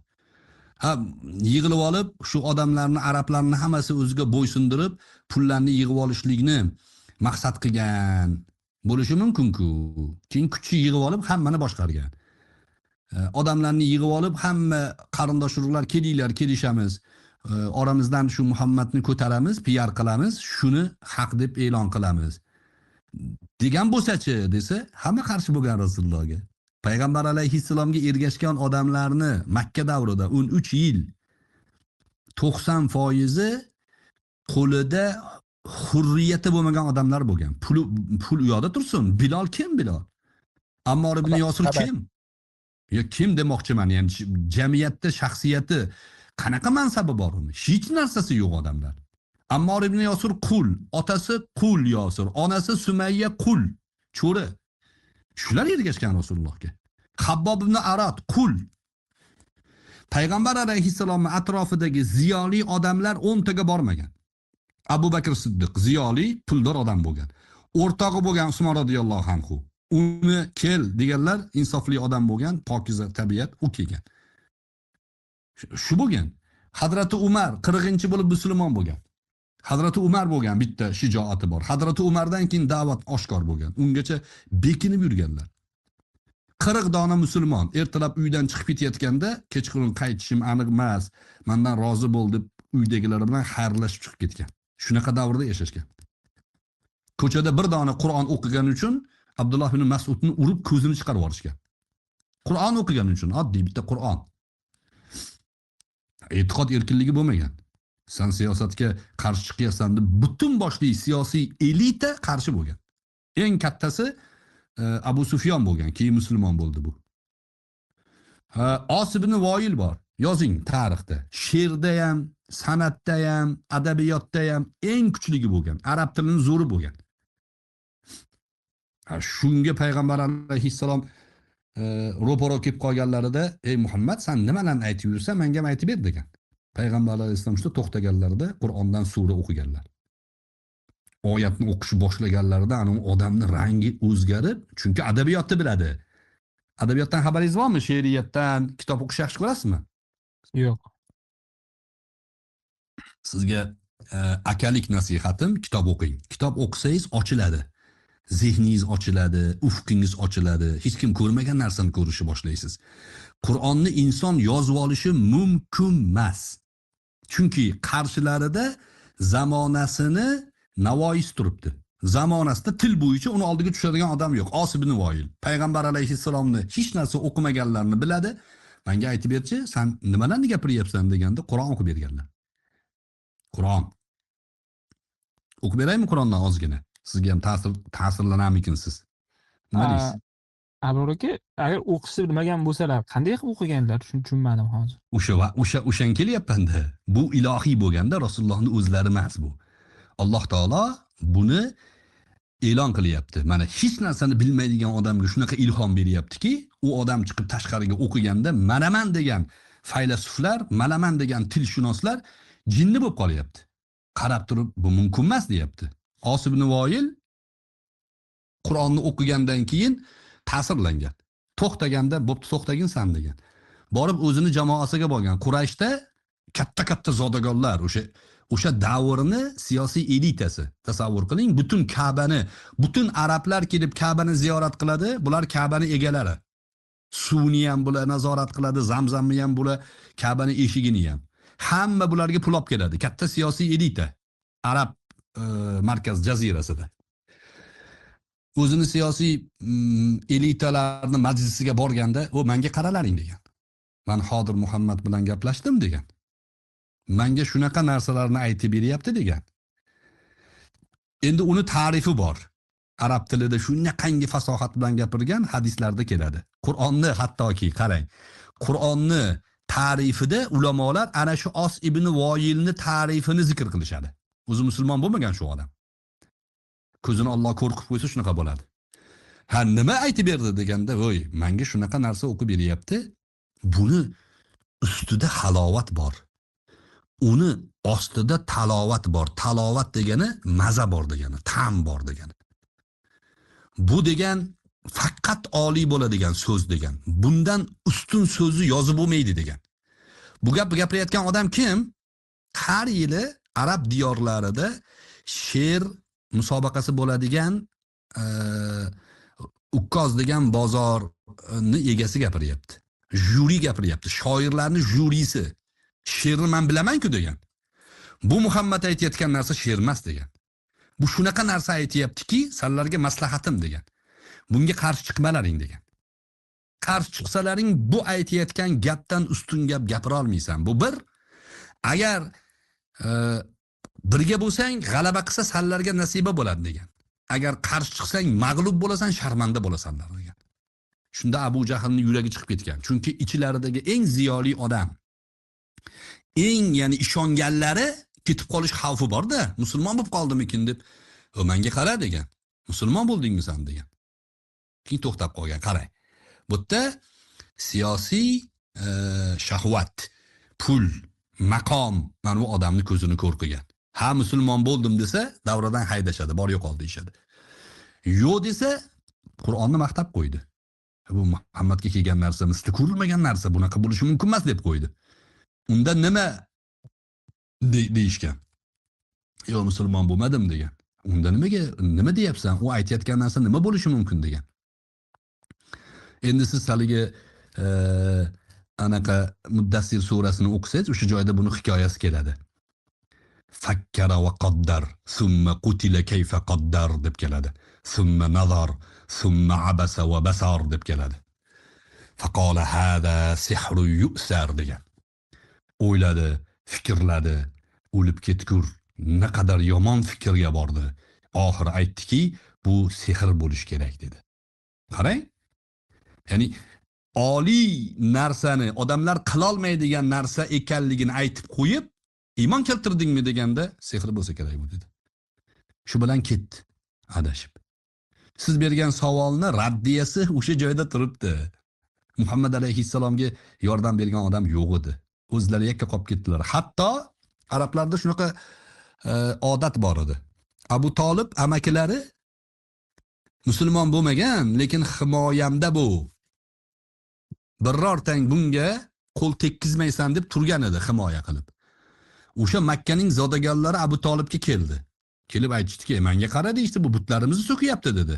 Yig'ilib olib, shu odamlarni, arablarni hammasi o'ziga bo'ysundirib, pullarni yig'ib olishlikni maqsad qilgan bo'lishi mumkin-ku. Keyin kuchni yig'ib olib hammani boshqargan. Odamlarni yig'ib olib, hamma qarindosh urug'lar kelinglar, kelishamiz. Oramizdan shu Muhammadni ko'taramiz, PR qilamiz, shuni haq deb e'lon qilamiz. Degan bo'lsa-chi, desa, hamma qarshi bo'lgan Rasulullohga. Payg'ambar alayhissalomga ergashgan odamlarni Makka davrida 13 yil 90% qo'lida hurriyati bo'lmagan odamlar bo'lgan. Pul u yoqda tursin. Bilol kim Bilol? Ammor ibn Yosir kim? Ya kim demoqchiman, ya'ni jamiyatda shaxsiyati qanaqa mansabi bor uni? Hech narsasi yo'q odamlar. Ammor ibn Yosir qul, otasi qul Yosir, onasi Sumayya qul, cho'ri. Shular ergashgan Rasulullohga. Habbob ibn Arad qul. Payg'ambar alayhissalomning atrofidagi ziyoli odamlar 10 taga bormagan. Abu Bakr Siddiq ziyoli, puldor odam bo'lgan. O'rtog'i bo'lgan Usmon radhiyallohu anhu. Uni kel deganlar insofli odam bo'lgan, pokiza tabiat u kelgan. Shu bo'lgan. Hazrati Umar 40-chi bo'lib musulmon bo'lgan. Hazrati Umar bo'lgan, bitta shijoati bor. Hazrati Umardan keyin da'vat oshkor bo'lgan. Ungacha bekinib yurganlar. 40 dona musulmon ertalab uydan chiqib ketayotganda, kechqurun qaytishim aniq emas, mendan rozi bo'l deb uydagilar bilan xayrlashib chiqib ketgan. Shunaqa davrda yashashgan. Ko'chada bir dona Qur'on o'qigan uchun Abdulloh ibn Mas'udni urib ko'zini chiqarib yuborishgan. Qur'on o'qigan uchun, oddiy bitta Qur'on. E'tiqod erkinligi bo'lmagan. Sen siyosatga qarshi chiqyapsan deb butun boshli siyosiy elita qarshi bo'lgan. Eng kattasi Abu Sufyon bo'lgan, keyin musulmon bo'ldi bu. Os ibn Voil bor. Yozing tarixda. She'rda ham, san'atda ham, adabiyotda ham eng kuchligi bo'lgan. Arab tilining zo'ri bo'lgan. Shunga payg'ambar alayhissalom ro'paro kelib qolganlarida, "Ey Muhammad, sen nimalarni aytib yursan, menga ham aytib ber" degan. Payg'ambar alayhissalom shu to'xtaganlarida Qur'ondan sura o'qiganlar. Oyatni o'qish boshlaganlarida ana odamning rangi o'zgarib, chunki adabiyotni biladi. Adabiyotdan xabaringiz bormi? She'riyatdan, kitob o'qish yaxshi ko'rasizmi? Yo'q. Sizga akalik nasihatim, kitob o'qing. Kitob o'qisangiz ochiladi. Zehningiz ochiladi, ufqingiz ochiladi. Hech kim ko'rmagan narsani ko'rishni boshlaysiz. Qur'onni inson yozib olishi mumkin emas. Chunki qarshilarida zamonasini Navoiy turibdi. Zamonasida til bo'yicha uni oldiga tushadigan odam yo'q. Os ibn Voil payg'ambar alayhissalomni hech narsa o'qimaganlarni biladi. Menga aytib berchi, sen nimalarni gapiryapsan deganda Qur'on o'qib berganlar. Qur'on. O'qib beraymi Qur'ondan ozgina? Sizga ham ta'sirlanamikinsiz. Nima deysiz? Abror aka, agar o'qishni bilmagan bo'lsalar, qanday qilib o'qiganlar? Tushunmadim hozir. O'shan kelyapmanda. Bu ilohiy bo'lganda Rasulullohning o'zlari emas bu. Alloh taolo buni e'lon qilyapti. Mana hech narsani bilmaydigan odamga shunaqa ilhom beryaptiki, u odam chiqib tashqariga o'qiganda manaman degan faylasuflar, manaman degan tilshunoslar jinni bo'lib qolyapti. Qarab turib, bu mumkin emas deyapti. Os ibn Voil Qur'onni o'qigandan keyin ta'sirlangan. To'xtaganda, "Bo'pti, to'xtagin san" degan. Borib o'zini jamoasiga bo'lgan. Qurayshda katta zodagonlar, o'sha davrni siyosiy elitasi. Tasavvur qiling, butun Ka'bani, butun arablar kelib Ka'bani ziyorat qiladi, bular Ka'bani egalari. Suvni ham bular nazorat qiladi, Zamzamni ham bular, Ka'bani eshigini ham. Hamma bularga pul olib keladi. Katta siyosiy elita. Arab markaz jazirasida. O'zini siyosiy elitalarning majlisiga borganda, "O, menga qaralaring" degan. "Men hozir Muhammad bilan gaplashdim" degan. "Menga shunaqa narsalarni aytib beryapti" degan. Endi uni ta'rifi bor. Arab tilida shunaqangi fasohat bilan gapirgan hadislarda keladi. Qur'onni hattoki qarang. Qur'onni ta'rifida ulamolar ana shu Os ibn Voyilni ta'rifini zikr qilishadi. O'zi musulmon bo'lmagan shu odam. Ko'zini Alloh qo'rqib qo'ysa shunaqa bo'ladi. Ha nima aytib berdi deganda, "Voy, menga shunaqa narsa o'qib beryapti. Buni ustida halovat bor. Uni ostida talovat bor. Talovat degani maza bor degani, ta'm bor degani. Bu degan faqat oliy bo'ladigan so'z degan. Bundan ustun so'zi yozib bo'lmaydi degan. Bu gapirayotgan odam kim? Har yili Arab diyorlarida she'r musobaqasi bo'ladigan ukkoz degan bozorni egasi gapiryapti. Juri gapiryapti. Shoirlarning jurisi. She'rni men bilaman-ku degan. Bu Muhammad aytayotgan narsa she'r emas degan. Bu shunaqa narsa aytayaptiki, sizlarga maslahatim degan. Bunga qarshi chiqmalaring degan. Qarshi chiqsalaring bu aytayotgan gapdan ustun gap gapira olmaysan. Bu bir. Agar birga bo'lsang, g'alaba qilsa sizlarga nasiba bo'ladi degan. Agar qarshi chiqsang, mag'lub bo'lasan, sharmanda bo'lasanlar degan. Shunda Abu Jahlning yuragi chiqib ketgan. Chunki ichilaridagi eng ziyoli odam, eng ya'ni ishonganlari ketib qolish xavfi bor-da. Musulmon bo'lib qoldimikin deb, "O menga qara" degan. "Musulmon bo'ldingmi sen?" degan. Keyin to'xtab qolgan. Qarang. Bu yerda siyosiy shahvat, pul, maqom mana bu odamni ko'zini ko'r qilgan. Ha musulmon bo'ldim desa, davradan haydashadi, bor yo'qol deyshadi. Yo'q desa, Qur'onni maqtab qo'ydi. Bu Muhammadga kelgan narsa, misli ko'rilmagan narsa, bunaqa bo'lishi mumkin emas deb qo'ydi. Unda nima deyishgan? Yo musulmon bo'lmadim degan. Unda nima deyapsan? U aytayotgan narsa nima bo'lishi mumkin degan. Endi siz haligi anaqa Muddassir surasini o'qisangiz, o'sha joyda buni hikoyasi keladi. Fakkara va qaddar, summa qutila kayfa qaddar deb keladi. Summa nazar, summa abasa va basar deb keladi. Faqala hada sihrun yu'sar degan. O'yladi, fikrladi, o'lib ketgur, naqadar yomon fikrga bordi. Oxir aytdiki, bu sehr bo'lish kerak dedi. Qarang. Ya'ni oliy narsani odamlar qila olmaydigan narsa ekanligini aytib qo'yib, iymon keltirdingmi deganda, sehr bo'lsa kerak bu dedi. Shu bilan ketdi, adashib. Siz bergan savolni raddiyasi o'sha joyda turibdi. Muhammad alayhissalomga yordam bergan odam yo'q edi. O'zlari yakka qolib ketdilar. Hatto arablarda shunaqa odat bor edi. Abu Talib amakilari musulmon bo'lmagan, lekin himoyamda bu. Birortang bunga qo'l tekkizmaysan deb turgan edi himoya qilib. O'sha Makkaning zodagonlari Abu Talibga keldi. Kelib aytishdiki, "Menga qara deydi, bu butlarimizni so'kiyapti" dedi.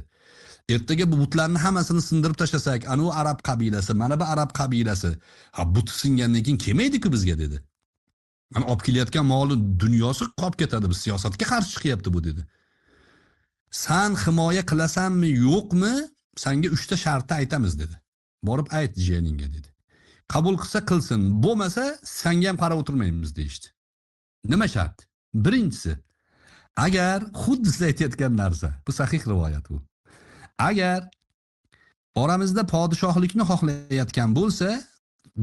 Ertaga bu butlarni hammasini sindirib tashlasak, ana u arab qabilasi, mana bu arab qabilasi, ha but singandan keyin kelmaydi-ku bizga dedi. Mana olib kelayotgan moli dunyosi qolib ketadi, biz siyosatga qarshi chiqyapti bu dedi. Sen himoya qilasanmi, yo'qmi? Senga 3 ta shartni aytamiz dedi. Borib ayt jiyaningga dedi. Qabul qilsa qilsin, bo'lmasa senga ham qarab o'tirmaymiz deydi. Nima shart? Birinchisi, agar xuddi siz aytayotgan narsa, bu sahih rivoyat bu. Agar oramizda podshohlikni xohlayotgan bo'lsa,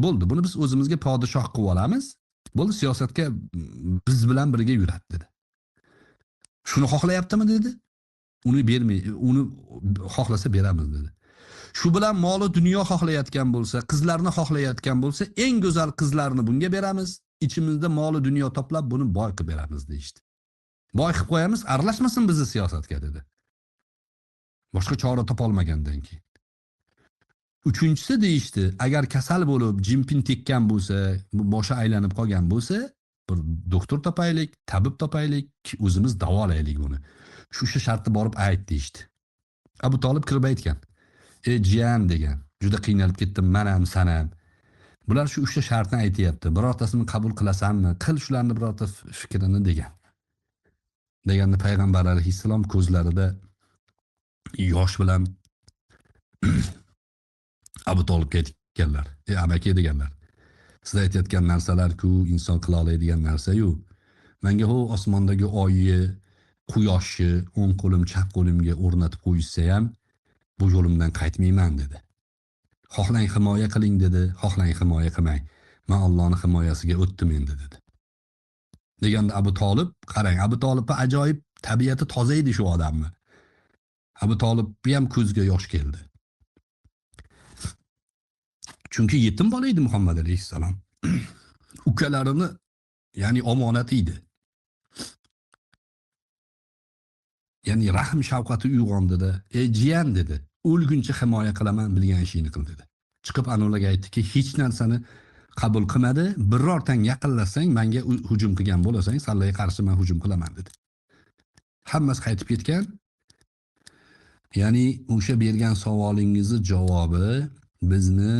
bo'ldi. Buni biz o'zimizga podshoh qilib olamiz. Bo'ldi, siyosatga biz bilan birga yuradi dedi. Shuni xohlayaptimi dedi? Uni bermay, uni xohlasa beramiz dedi. Shu bilan moli dunyo xohlayotgan bo'lsa, qizlarni xohlayotgan bo'lsa, eng go'zal qizlarni bunga beramiz. İçimizde moli dunyo toplab buni boy qilib beramiz deydi. Boy qilib qo'yamiz, aralashmasin bizni siyosatga dedi. Boshqa chora topa olmagandan keyin. Uchinchisi deyishdi, agar kasal bo'lib, jimpin tekkan bo'lsa, bu boshi aylanib qolgan bo'lsa, bir doktor topaylik, tabib topaylik, o'zimiz davolaylik uni. Shu shartni borib ayt deyishdi. Abu Talib kirib aytgan. Jiyan degan. Juda qiynalib ketdim, men ham, sen ham. Bular shu 3 ta shartni aytayapti. Birortasini qabul qilasanmi? Qil shularni birorta fikrini degan. Deganda payg'ambar alayhissalom ko'zlarida yosh bilan Abu Talibga aytganlar. Amaki deganlar. Siz aytayotgan narsalar-ku inson qila oladigan narsa-yu. Menga u osmondagi oyni, quyoshni o'ng qo'lim chap qo'limga o'rnatib qo'yishsa ham bu yo'limdan qaytmayman dedi. Xohlang himoya qiling dedi, xohlang himoya qilmang. Men Allohning himoyasiga o'tdim endi dedi. Deganda Abu Talib, qarang, Abu Talibning ajoyib tabiati toza edi shu odamni. Abu Talibga ham ko'zga yosh keldi. Chunki yetim bola edi Muhammad alayhissalom. Ukalarini, ya'ni omonati edi. Ya'ni rahm shafqati uyg'ondida, jiyan dedi. O'lguncha himoya qilaman, bilgan ishingni qil dedi. Chiqib anulaga aytdiki, hech narsani qabul qilmadi. Birortang yaqinlashsang, menga hujum qilgan bo'lasang, sallaga qarshi men hujum qilaman dedi. Hammasi qaytib ketgan. Ya'ni o'sha bergan savolingizni javobi bizni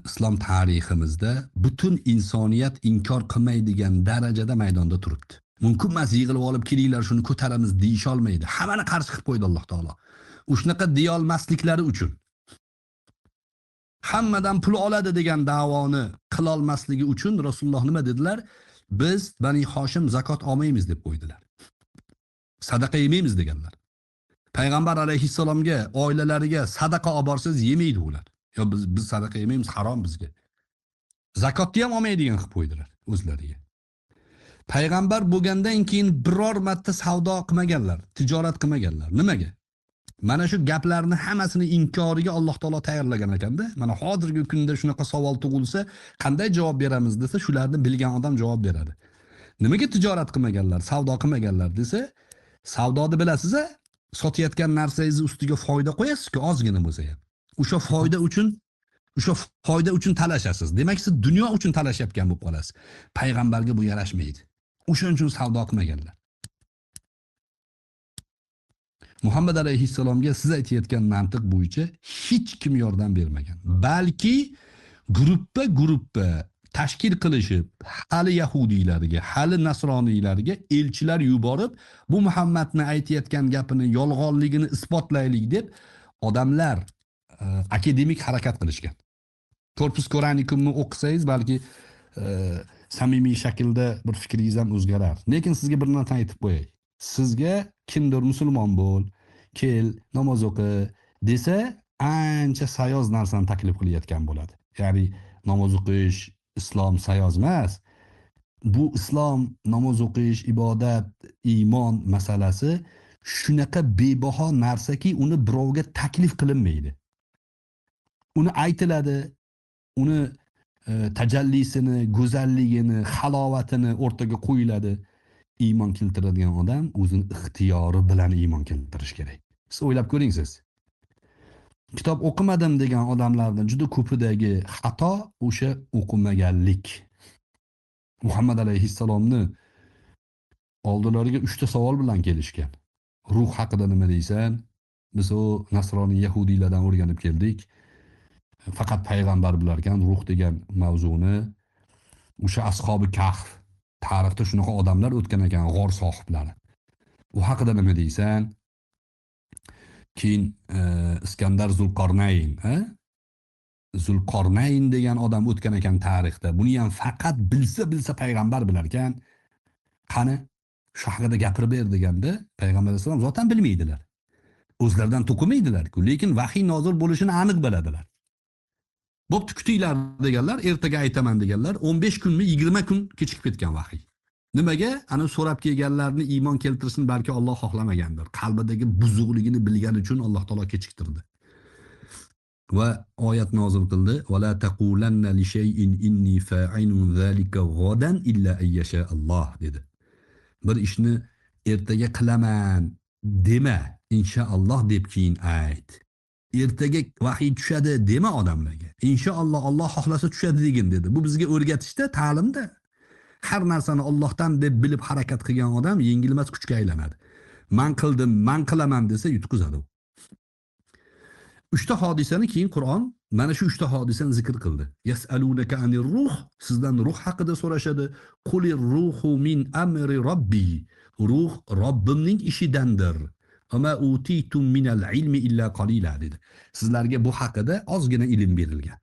islom tariximizda butun insoniyat inkor qilmaydigan darajada maydonda turibdi. Mumkin emas yig'ilib olib kelinglar shuni ko'taramiz deyish olmaydi. Hammani qarshi qilib qo'ydi Alloh taolo. O'shnaqa deya olmasliklari uchun. Hammadan pul oladi degan da'voni qila olmasligi uchun Rasululloh nima dedilar? Biz Bani Hoshim zakot olmaymiz deb qo'ydilar. Sadaqa yemaymiz deganlar. Payg'ambar alayhissalomga, oilalariga sadaqa olib borsangiz yemaydi ular. Yo biz sadaqa yemaymiz, harom bizga. Zakotni ham olmaydigan qilib qo'ydilar o'zlariga. Payg'ambar bo'lgandan keyin biror marta savdo qilmaganlar, tijorat qilmaganlar. Nimaga? Mana shu gaplarni hammasini inkoriga Alloh taolo tayyorlagan ekanda, mana hozirgi kunda shunaqa savol tug'ilsa, qanday javob beramiz desa, shularni bilgan odam javob beradi. Nimaga tijorat qilmaganlar, savdo qilmaganlar desa, savdoni bilasiz-a? Sotayotgan narsangizni ustiga foyda qo'yasiz-ku, ozgina bo'lsa ham. O'sha foyda uchun talashasiz. Demak, siz dunyo uchun talashayotgan bo'lib qolasiz. Payg'ambarga bu yarashmaydi. O'shaning uchun savdo qilmaganlar. Muhammad alayhissalomga siz aytayotgan mantiq bo'yicha hech kim yordam bermagan. Balki gruppa tashkil qilishib, hali yahudiylarga, hali nasroniylarga elchilar yuborib, bu Muhammadni aytayotgan gapini yolg'onligini isbotlaylik deb odamlar akademik harakat qilishgan. Corpus Coranicumni o'qisangiz balki samimiy shaklda bir fikringiz ham o'zgarar. Lekin sizga bir narsa aytib qo'yay. Sizga kimdir musulmon bo'l, kel, namoz o'qi desa, ancha sayoz narsani taklif qilayotgan bo'ladi. Ya'ni namoz o'qish islom sayoz emas. Bu islom, namoz o'qish, ibodat, iymon masalasi shunaqa bebaho narsaki, uni birovga taklif qilinmaydi. Uni aytiladi, uni tajallisini, go'zalligini, halovatini o'rtaga qo'yiladi. Iymon keltiradigan odam o'zini ixtiyori bilan iymon keltirish kerak. Siz o'ylab ko'ring siz. Kitob o'qimadim degan odamlarning juda ko'pidagi xato o'sha o'qimaganlik. Muhammad alayhissalomni oldilariga 3 ta savol bilan kelishgan. Ruh haqida nima deysan? Biz o nasroniy yahudiylardan o'rganib keldik. Faqat payg'ambar bilar ekan ruh degan mavzuni. O'sha ashabi kahf tarixda shunaqa odamlar o'tgan ekan, g'or sohiblari. U haqida nima deysan? Keyin Iskandar Zulqarnayn, Zulqarnayn degan odam o'tgan ekan tarixda. Buni ham faqat bilsa payg'ambar bilar ekan. Qani shu haqida gapirib ber deganda payg'ambar alayhisalom zotan bilmaydilar. O'zlaridan to'qimaydilar-ku, lekin vahiy nozil bo'lishini aniq biladilar. Bo'pti kutinglar deganlar, ertaga aytaman deganlar, 15 kunmi 20 kun kechikib ketgan vahiy. Nimaga? Ana so'rab kelganlarni iymon keltirishni balki Alloh xohlamagandir. Qalbidagi buzuqligini bilgani uchun Alloh taolo kechiktirdi. Va oyat nozil qildi: "Va la taqulanna li shay'in inni fa'ilun zalika ghadan illa ayyasha Alloh" dedi. Bir ishni ertaga qilaman dema, inshaalloh deb keyin ayt. Ertaga vahiy tushadi dema odamlarga. Inshaalloh Alloh xohlasa tushadi degin dedi. Bu bizga o'rgatishda, ta'limda. Har narsani Allohdan deb bilib harakat qilgan odam yengilmas kuchga aylanadi. Men qildim, men qilaman desa yutqizadi. 3 ta hodisani keyin Qur'on mana shu 3 ta hodisani zikr qildi. Yas'alunaka anir ruh, sizdan ruh haqida so'rashadi. Qulir ruhu min amri robbi. Ruh Robbimning ishidandir. Ama utitum minal ilmi illa qalila dedi. Sizlarga bu haqida ozgina ilm berilgan.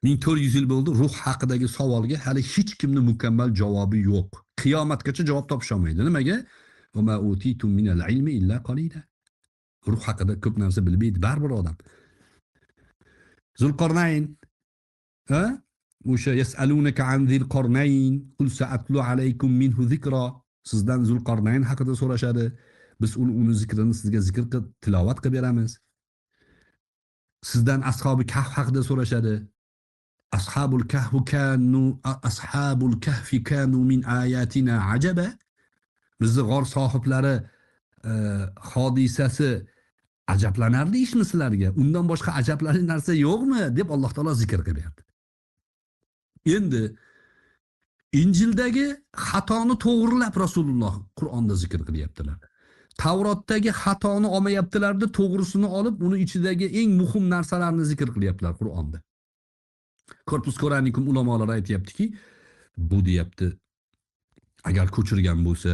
1400 yil bo'ldi ruh haqidagi savolga hali hech kimning mukammal javobi yo'q. qiyomatgacha javob topisholmaydi. Nimaga? Va ma utitum minal ilmi illa qalila. Ruh haqida ko'p narsa bilmaydi baribir odam. Zulqarnayn, ha? O'sha yasalunaka an zilqarnayn, qul sa'atlu alaykum minhu zikra. Sizdan Zulqarnayn haqida so'rashadi. Biz uni zikrini sizga zikr qilib tilovat qilib beramiz. Sizdan ashabi kahf haqida so'rashadi. Ashabul kahfi kanu min ayatina ajaba. Bizni g'or sohiblari hodisasi ajablanarli ishmi sizlarga? Undan boshqa ajablanarli narsa yo'qmi deb Alloh taolo zikr qilyapti. Endi Injildagi xatoni to'g'rilab Rasululloh Qur'onda zikr qilyaptilar. Tavrotdagi xatoni olmayaptilar-da, to'g'risini olib, uni ichidagi eng muhim narsalarni zikr qilyaptilar Qur'onda. Korpus Qur'anikum ulamolar aytayaptiki, bu deyapti, agar ko'chirgan bo'lsa,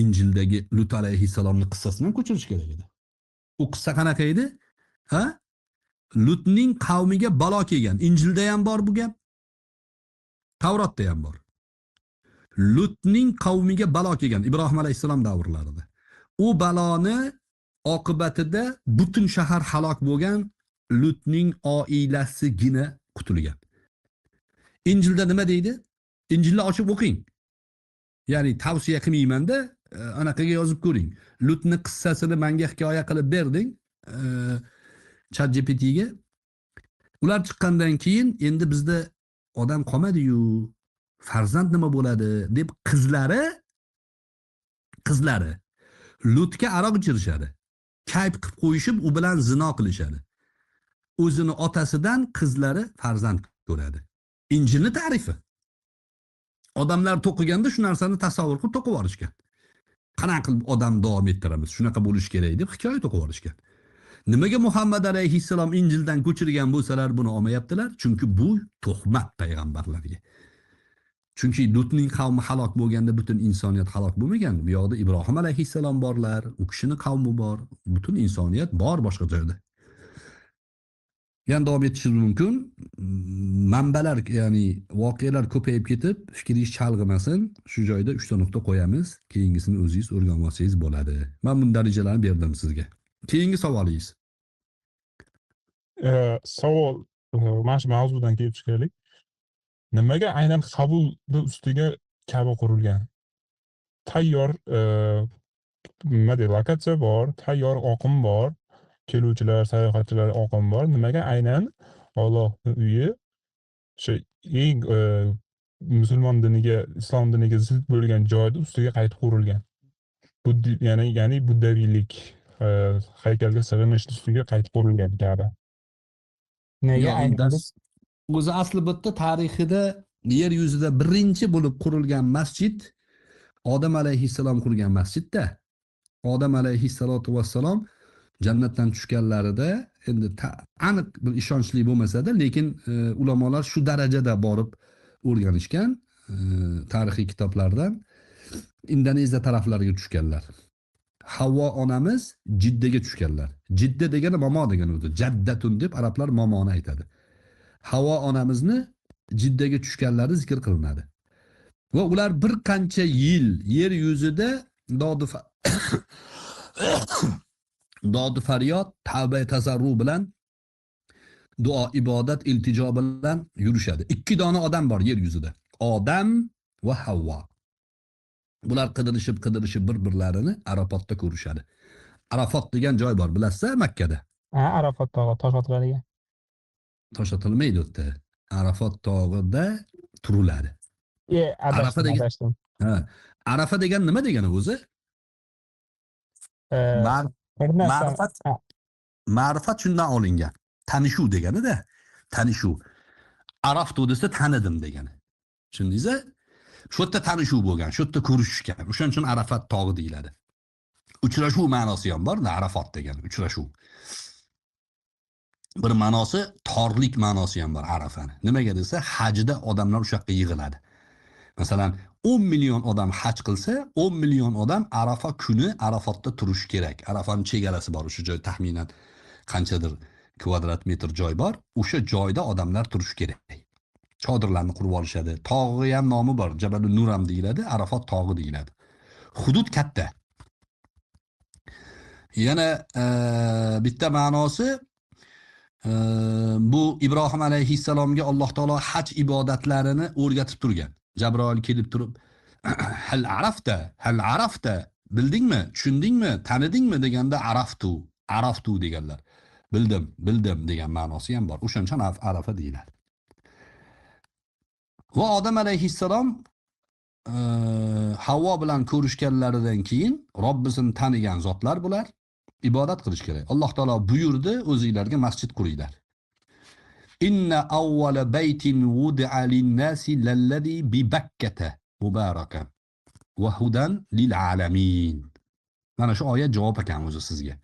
Injildagi Lut alayhissalomning qissasini ham ko'chirish kerak edi. U qissa qanaqa edi? Ha? Lutning qavmiga balo kelgan. Injilda ham bor bu gap. Tavrotda ham bor. Lutning qavmiga balo kelgan Ibrohim alayhissalom davrlarida. U baloni oqibatida butun shahar halok bo'lgan, Lutning oilasigina qutulgan. Injilda nima deydi? Injilni ochib o'qing. Ya'ni tavsiya qilmayman-da, anaqaga yozib ko'ring. Lutning qissasini menga hikoya qilib berding, ChatGPT ga. Ular chiqqandan keyin endi bizda odam qolmadi-yu, farzand nima bo'ladi deb qizlari Lutga aroq ichirishadi. Kayf qilib qo'yishib, u bilan zino qilishadi. O'zini otasidan qizlari farzand ko'radi. Injilni ta'rifi. Odamlar to'qiganda shu narsani tasavvur qilib to'qib olishgan. Qanaqa qilib odam davom ettiramiz? Shunaqa bo'lish kerak deb hikoya to'qib olishgan. Nimaga Muhammad alayhissalom Injildan ko'chirgan bo'lsalar buni olmayaptilar? Chunki bu tuhmat payg'ambarlarga. Chunki Lutning qavmi halok bo'lganda butun insoniyat halok bo'lmagan. Bu yoqda Ibrohim alayhissalom borlar, u kishining qavmi bor, butun insoniyat bor boshqa joyda. Yana davom etishingiz mumkin. Manbalar, ya'ni voqealar ko'payib ketib, fikringiz chalg'imasin. Shu joyda 3 ta nuqta qo'yamiz. Keyingisini o'zingiz o'rganib olsangiz bo'ladi. Men bunday darajalarni berdim sizga. Keyingi savolingiz. Savol mana shu mavzudan kelib chiqaylik. Nimaga aynan qabulni ustiga Ka'ba qurilgan? Tayyor nima deydi, lokatsiya bor, tayyor oqim bor, keluvchilar, sayohatchilar oqim bor. Nimaga aynan Allohning uyi o'sha eng musulmon diniga, islom diniga zid bo'lgan joyda ustiga qayta qurilgan? Ya'ni buddaviylik haykalga sig'inish ustiga qayta qurilgan Ka'ba. Nega Yo'q, aynan unda o'zi asli bitta tarixida yer yuzida birinchi bo'lib qurilgan masjid Odam alayhissalom qurgan masjidda. Odam alayhissalotu vassalom jannatdan tushganlarida endi aniq bir ishonchli bo'lmasa-da, lekin ulamolar shu darajada borib o'rganishgan tarixiy kitoblardan Indoneziya taraflariga tushganlar. Havvo onamiz Jiddaga tushganlar. Jidda degani momo degani o'zi. Jaddatun deb arablar momoni aytadi. Havvo onamizni Jiddaga tushganlari zikr qilinadi. Va ular bir qancha yil yer yuzida dod faryod, tavba tazarru bilan duo, ibodat, iltijo bilan yurishadi. 2 dona odam bor yer yuzida. Odam va Havvo. Bular qidirishib bir-birlarini Arafotda ko'rishadi. Arafot degan joy bor, bilasizmi, Makkada? Ha, Arafot tog'i tosh otiladigan. Tosh otilmaydi u yerda. Arafot tog'ida turiladi. Adashdim. Ha. Arafa degan nima degani o'zi? Ma'rifat. Ma'rifat shundan olingan. Tanishuv degani-da. Tanishuv. Araftu desa tanidim degani. Tushundingizmi? Shu yerda tanishuv bo'lgan, shu yerda ko'rishishgan. O'shaning uchun Arafat tog'i deyiladi. Uchrashuv ma'nosi ham bor, Arafat degani, uchrashuv. Bir ma'nosi torlik ma'nosi ham bor Arafani. Nimaga desa, hajda odamlar o'sha yoqqa yig'iladi. Masalan, 10 million odam haj qilsa, 10 million odam Arafa kuni Arafatda turishi kerak. Arafaning chegarasi bor, o'sha joy taxminan qanchadir kvadrat metr joy bor. O'sha joyda odamlar turishi kerak. chodirlarni qurib olishadi. Tog'i ham nomi bor. Jabal Nur ham deyiladi, Arafot tog'i deyiladi. Hudud katta. Yana bitta ma'nosi bu Ibrohim alayhissalomga Alloh taolo haj ibodatlarini o'rgatib turgan. Jabroil kelib turib hal arafta bildingmi, tushundingmi, tanidingmi deganda araftu deganlar. Bildim degan ma'nosi ham bor. O'shaning uchun arafa deyiladi. Va Odam alayhissalom Havvo bilan ko'rishganlaridan keyin Robbisini tanigan zotlar bular ibodat qilish kerak. Alloh taolo buyurdi, o'zingizlarga masjid quringlar. Inna awwala baytin wudi'a lin-nasi lallazi bi Bakkata mubarakan va hudan lil alamin. Mana shu oyat javob ekan o'zi sizga.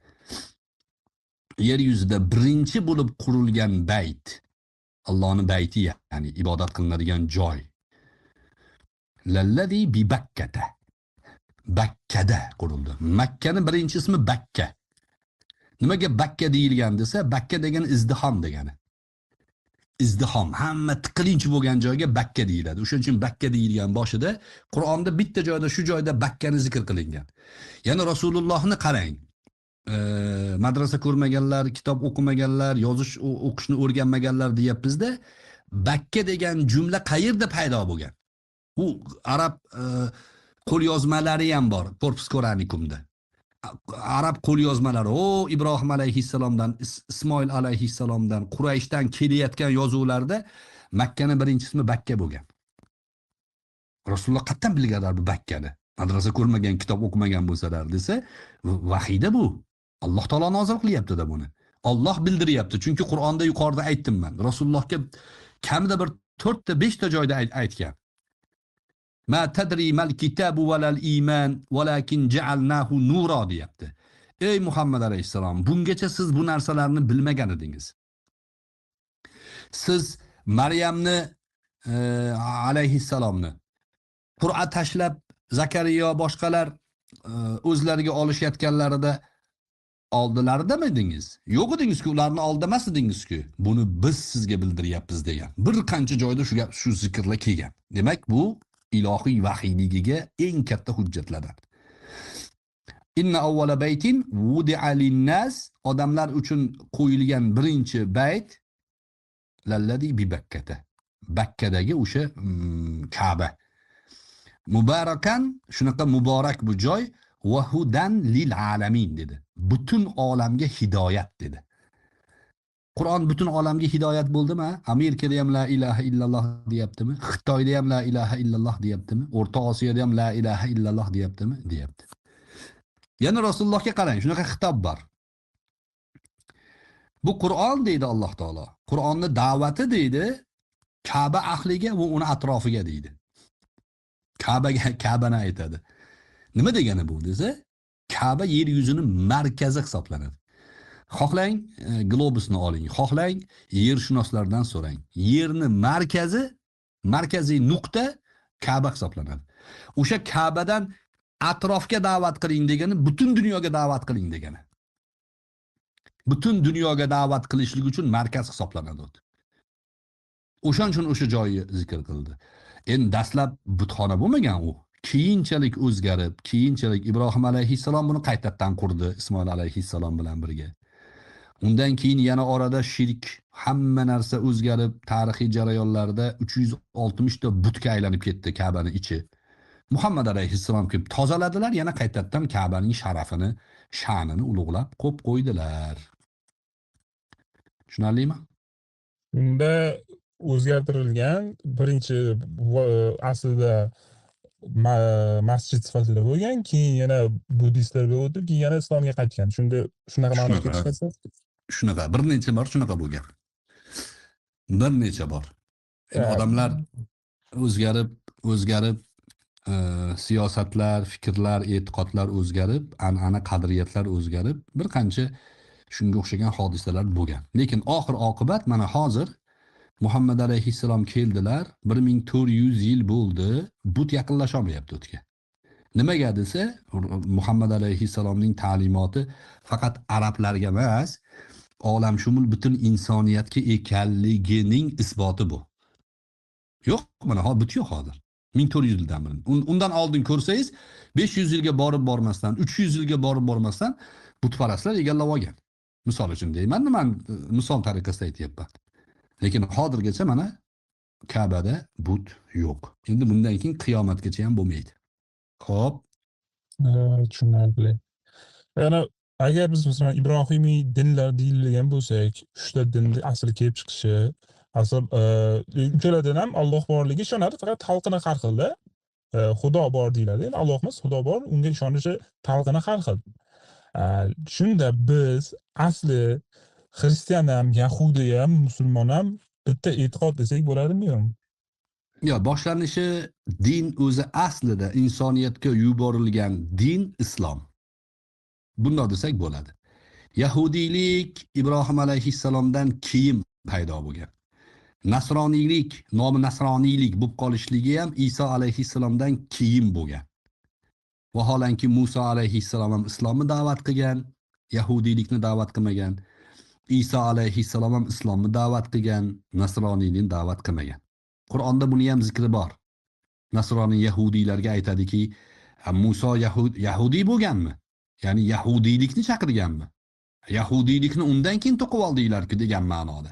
Yer yuzida birinchi bo'lib qurilgan bayt, Allohning bayti, ya'ni ibodat qilinadigan joy. Lallazi bi Bakkata. Bakkada qurildi. Makkaning birinchi ismi Bakka. Nimaga Bakka deyilgan desa, Bakka degan izdihom degani. Izdihom, hamma tiqilinch bo'lgan joyga Bakka deyiladi. O'shuning uchun Bakka deyilgan boshida Qur'onda bitta joyda shu joyda Bakkani zikr qilingan. Ya'ni Rasulullohni qarang. Madrasa ko'rmaganlar, kitob o'qimaganlar, yozish o'qishni o'rganmaganlar deyapmizda, Bakka degan jumla qayerda paydo bo'lgan? Bu arab qo'lyozmalari ham bor, Corpus Coranicumda. Arab qo'lyozmalari, Ibrohim alayhissalomdan, Ismoil alayhissalomdan, Qurayshdan kelayotgan yozuvlarda Makkani birinchi ismi Bakka bo'lgan. Rasululloh qattan bilganlar bu Bakkani. Madrasa ko'rmagan, kitob o'qimagan bo'lsalar desa, vahiyda bu. Alloh taolo nozil qilyapti-da buni. Alloh bildiryapti. Chunki Qur'onda yuqorida aytdim men. Rasulullohga kamida bir 4 ta 5 ta joyda aytgan. Ma tadri mal kitabu valal iman walakin ja'alnahu nura deyapti. Ey Muhammad alayhissalom, bungacha siz bu narsalarni bilmagan edingiz. Siz Maryamni alayhissalomni Qur'a tashlab Zakariya boshqalar o'zlariga olishayotganlarida oldilaridamidingiz? Yo'q edingiz-ku, ularni oldamas edingiz-ku. Buni biz sizga bildiryapmiz degan. Bir qancha joyda shu zikrlar kelgan. Demak, bu ilohiy vahiyligiga eng katta hujjatlardan. Inna awwala baytin wudi'a lin-nas, odamlar uchun qo'yilgan birinchi bayt lallazi bi Bakkata. Bakkadagi o'sha Ka'ba. Mubarakan, shunaqa muborak bu joy, va hudan lil alamin dedi. Butun olamga hidoyat dedi. Qur'on butun olamga hidoyat bo'ldimi? Amerikada ham la ilaha illalloh deyaptimi? Xitoyda ham la ilaha illalloh deyaptimi? O'rta Osiyoda ham la ilaha illalloh deyaptimi? Deyapti. Yana Rasulullohga qarang, shunaqa xitob bor. Bu Qur'on deydi Alloh taolo. Qur'onni da'vati deydi Ka'ba ahliga va uni atrofiga deydi. Ka'bani aytadi. Nima degani bu desa, Ka'ba yer yuzining markazi hisoblanadi. Xohlang globusni oling, xohlang yershunoslardan so'rang. Yerni markaziy nuqta Ka'ba hisoblanadi. O'sha Ka'badan atrofga da'vat qiling degani, butun dunyoga da'vat qiling degani. Butun dunyoga da'vat qilishlik uchun markaz hisoblanadi. O'shaning uchun o'sha joyni zikr qildi. Endi dastlab butxona bo'lmagan u. Keyinchalik o'zgarib, keyinchalik Ibrohim alayhissalom buni qaytadan qurdi Ismoil alayhissalom bilan birga. Undan keyin yana orada shirk, hamma narsa o'zgarib, tarixiy jarayonlarda 360 ta butga aylanib ketdi Ka'baning ichi. Muhammad alayhissalom kelib tozaladilar, yana qaytadan Ka'baning sharafini, sha'nini ulug'lab qo'ydilar. Tushunarlimi? Unda o'zgartirilgan birinchi aslida masjid sifatida bo'lgan, keyin yana buddistlarga o'tib, keyin yana islomga qaytgan. Shunda shunaqa ma'noga chiqsa, shunaqa bir necha bor shunaqa bo'lgan. Bir necha bor. Odamlar o'zgarib siyosatlar, fikrlar, e'tiqodlar o'zgarib, an'ana qadriyatlar o'zgarib, bir qancha shunga o'xshagan hodisalar bo'lgan. Lekin oxir oqibat mana hozir Muhammad alayhissalom keldilar, 1400 yil bo'ldi, but yaqinlasha olmayapti o'tga. Nimaga desa, Muhammad alayhissalomning ta'limoti faqat arablarga emas, olamshumul butun insoniyatga ekanligining isboti bu. Yo'q, mana buti yo'q hozir. 1400 yildan beri. Undan oldin ko'rsangiz 500 yilga borib bormasdan, 300 yilga borib bormasdan butparastlar egallab olgan. Misol uchun deyman, men misol tariqasida aytyapman. Lekin hozirgacha mana Ka'bada but yo'q. Endi bundan keyin qiyomatgacha ham bo'lmaydi. Xo'p, Tushunarli. Yana agar biz masalan ibrohimiy dinlar deyilgan bo'lsak, uchta dinni asli kelib chiqishi, asl uchaladan ham Alloh borligiga ishonadi, faqat xalqini har xilda. Xudo bor deyiladi. Endi Alloh emas, Xudo bor, unga ishonishi xalqini har xil. Shunda biz asli xristian ham, yahudi ham, musulmon ham bitta e'tiqod desak bo'ladimi yo'qmi? yo boshlanishi din o'zi aslida insoniyatga yuborilgan din islom. Bunday desak bo'ladi. Yahudiylik Ibrohim alayhissalomdan keyin paydo bo'lgan. Nasroniylik, nomi nasroniylik bo'lib qolishligi ham Iso alayhissalomdan keyin bo'lgan. Vaholanki Musa alayhissalom ham islomni da'vat qilgan, yahudiylikni da'vat qilmagan. Iso alayhissalom ham islomni da'vat qilgan, nasroniylikni da'vat qilmagan. Qur'onda buni ham zikri bor. Nasroniy yahudiylarga aytadiki, Musa yahudiy bo'lganmi? Ya'ni yahudiylikni chaqirganmi? Yahudiylikni undan keyin to'qib oldinglar-ku degan ma'noda.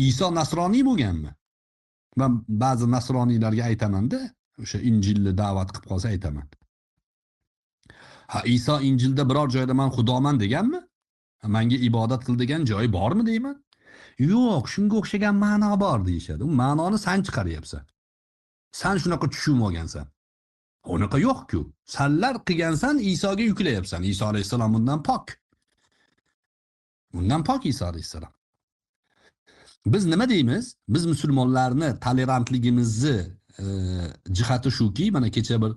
Iso nasroniy bo'lganmi? Men ba'zi nasroniylarga aytaman-da, o'sha Injilni da'vat qilib qolsa aytaman. Ha, Iso Injilda biror joyda men xudoman deganmi? Menga ibodat qil degan joyi bormi deyman? Yo'q, shunga o'xshagan ma'no bor deyishadi. U ma'noni sen chiqaryapsan. Sen shunaqa tushunib olgansan. Unaqa yo'q-ku. Sanlar qilgansan, Isoga yuklayapsan. Iso alayhissalom bundan pok. Bundan pok Iso alayhissalom. Biz nima deymiz? Biz musulmonlarni tolerantligimizni jihati shuki, mana kecha bir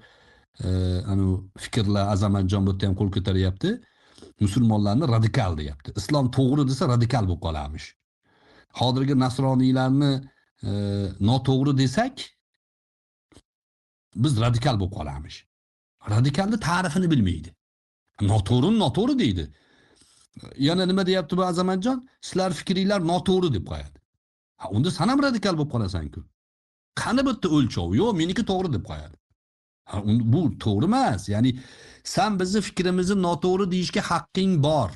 anu fikrlar Azamatjon bu yerda ham qo'l ko'taryapti. Musulmonlarni radikal deyapti. Islom to'g'ri desa radikal bo'lib qolamish. Hozirgi nasroniylarni noto'g'ri desak, biz radikal bo'lib qolamiz. Radikalni ta'rifini bilmaydi. Noto'g'ri deydi. Yana nima deyapti bu Azamatjon? Sizlar fikringlar noto'g'ri deb qo'yadi. Ha, unda sen ham radikal bo'lib qolasan-ku. Qani bitta o'lchov? Yo'q, meniki to'g'ri deb qo'yadi. Ha, bu to'g'ri emas. Ya'ni sen bizni fikrimizni noto'g'ri deyishga haqqing bor.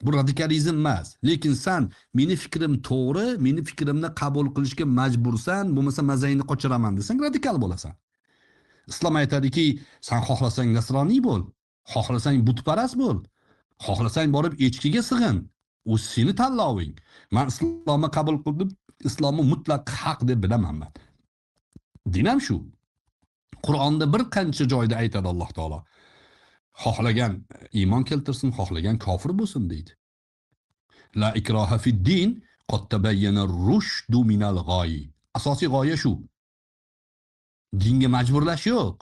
Bu radikalizm emas. Lekin sen meni fikrim to'g'ri, meni fikrimni qabul qilishga majbursan, bo'lmasa mazangni qochiraman desang radikal bo'lasan. Islom aytadiki, sen xohlasang nasroniy bo'l, xohlasang butparast bo'l, xohlasang borib echkiga sig'in. U seni tanloving. Men islomni qabul qildim, islomni mutlaq haq deb bilaman men. Din ham shu. Qur'onda bir qancha joyda aytadi Alloh taolo. Xohlagan iymon keltirsin, xohlagan kofir bo'lsin deydi. La ikroha fid din, qad tabayyana ar-rushdu minal g'oyi. Asosiy g'oya shu. Dinga majburlash yo'q.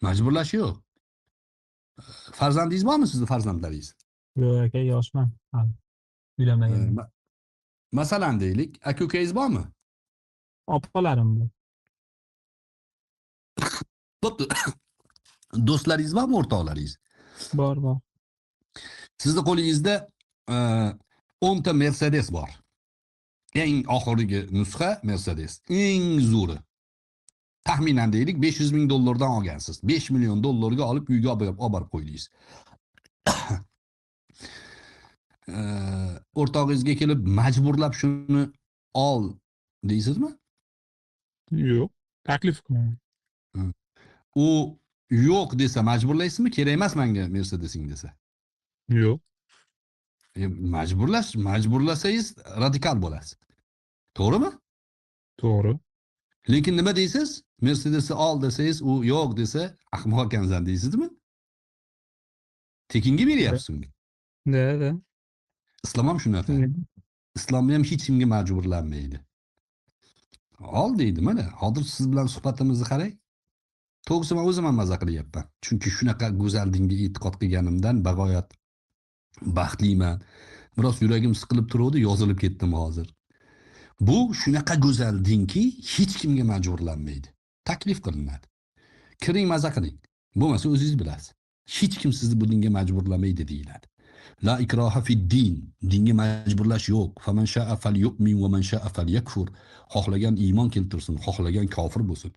Majburlash yo'q. Farzandingiz bormi sizning farzandlaringiz? Yo'q aka, yoshman. Hali uylanmagan. Masalan deylik, aka-ukangiz bormi? Opalarim bor. Bo'pti. Do'stlaringiz bormi, o'rtoqlaringiz? Bor. Sizning qo'lingizda 10 ta Mercedes bor. Eng oxirgi nusxa Mercedes. Eng zo'ri. Taxminan deylik 500 ming dollardan olgansiz. 5 million dollarga olib uyga olib borib qo'ydingiz. O'rtog'ingizga kelib majburlab shuni ol deysizmi? Yo'q, taklif qilaman. U yo'q desa majburlaysizmi? Kerak emas menga Mercedesing desa. Yo'q. Majburlasangiz radikal bo'lasiz. To'g'rimi? To'g'ri. Lekin nima deysiz? Mercedesni ol desangiz, u yo'q desa, ahmoq ekansan deysizmi? Tekinga beryapsiz unga. Da. Islom ham shunaqa. Islomda ham hech kimga majburlanmaydi. Ol deydi, mana hozir siz bilan suhbatimizni qarang. To'g'risi men o'zim ham maza qilyapman. Chunki shunaqa go'zal dinga e'tiqod qilganimdan bag'oyat baxtliman. Biroz yuragim siqilib turuvdi, yozilib ketdim hozir. Bu shunaqa go'zal dinki, hech kimga majburlanmaydi. Taklif qilinadi. Kiring, maza qiling. Bo'lmasa o'zingiz bilasiz. Hech kim sizni bu dinga majburlamaydi deyiladi. La ikroha fid din. Dinga majburlash yo'q. Faman sha'a falyu'min va man sha'a falyakfur. Xohlagan iymon keltirsin, xohlagan kofir bo'lsin.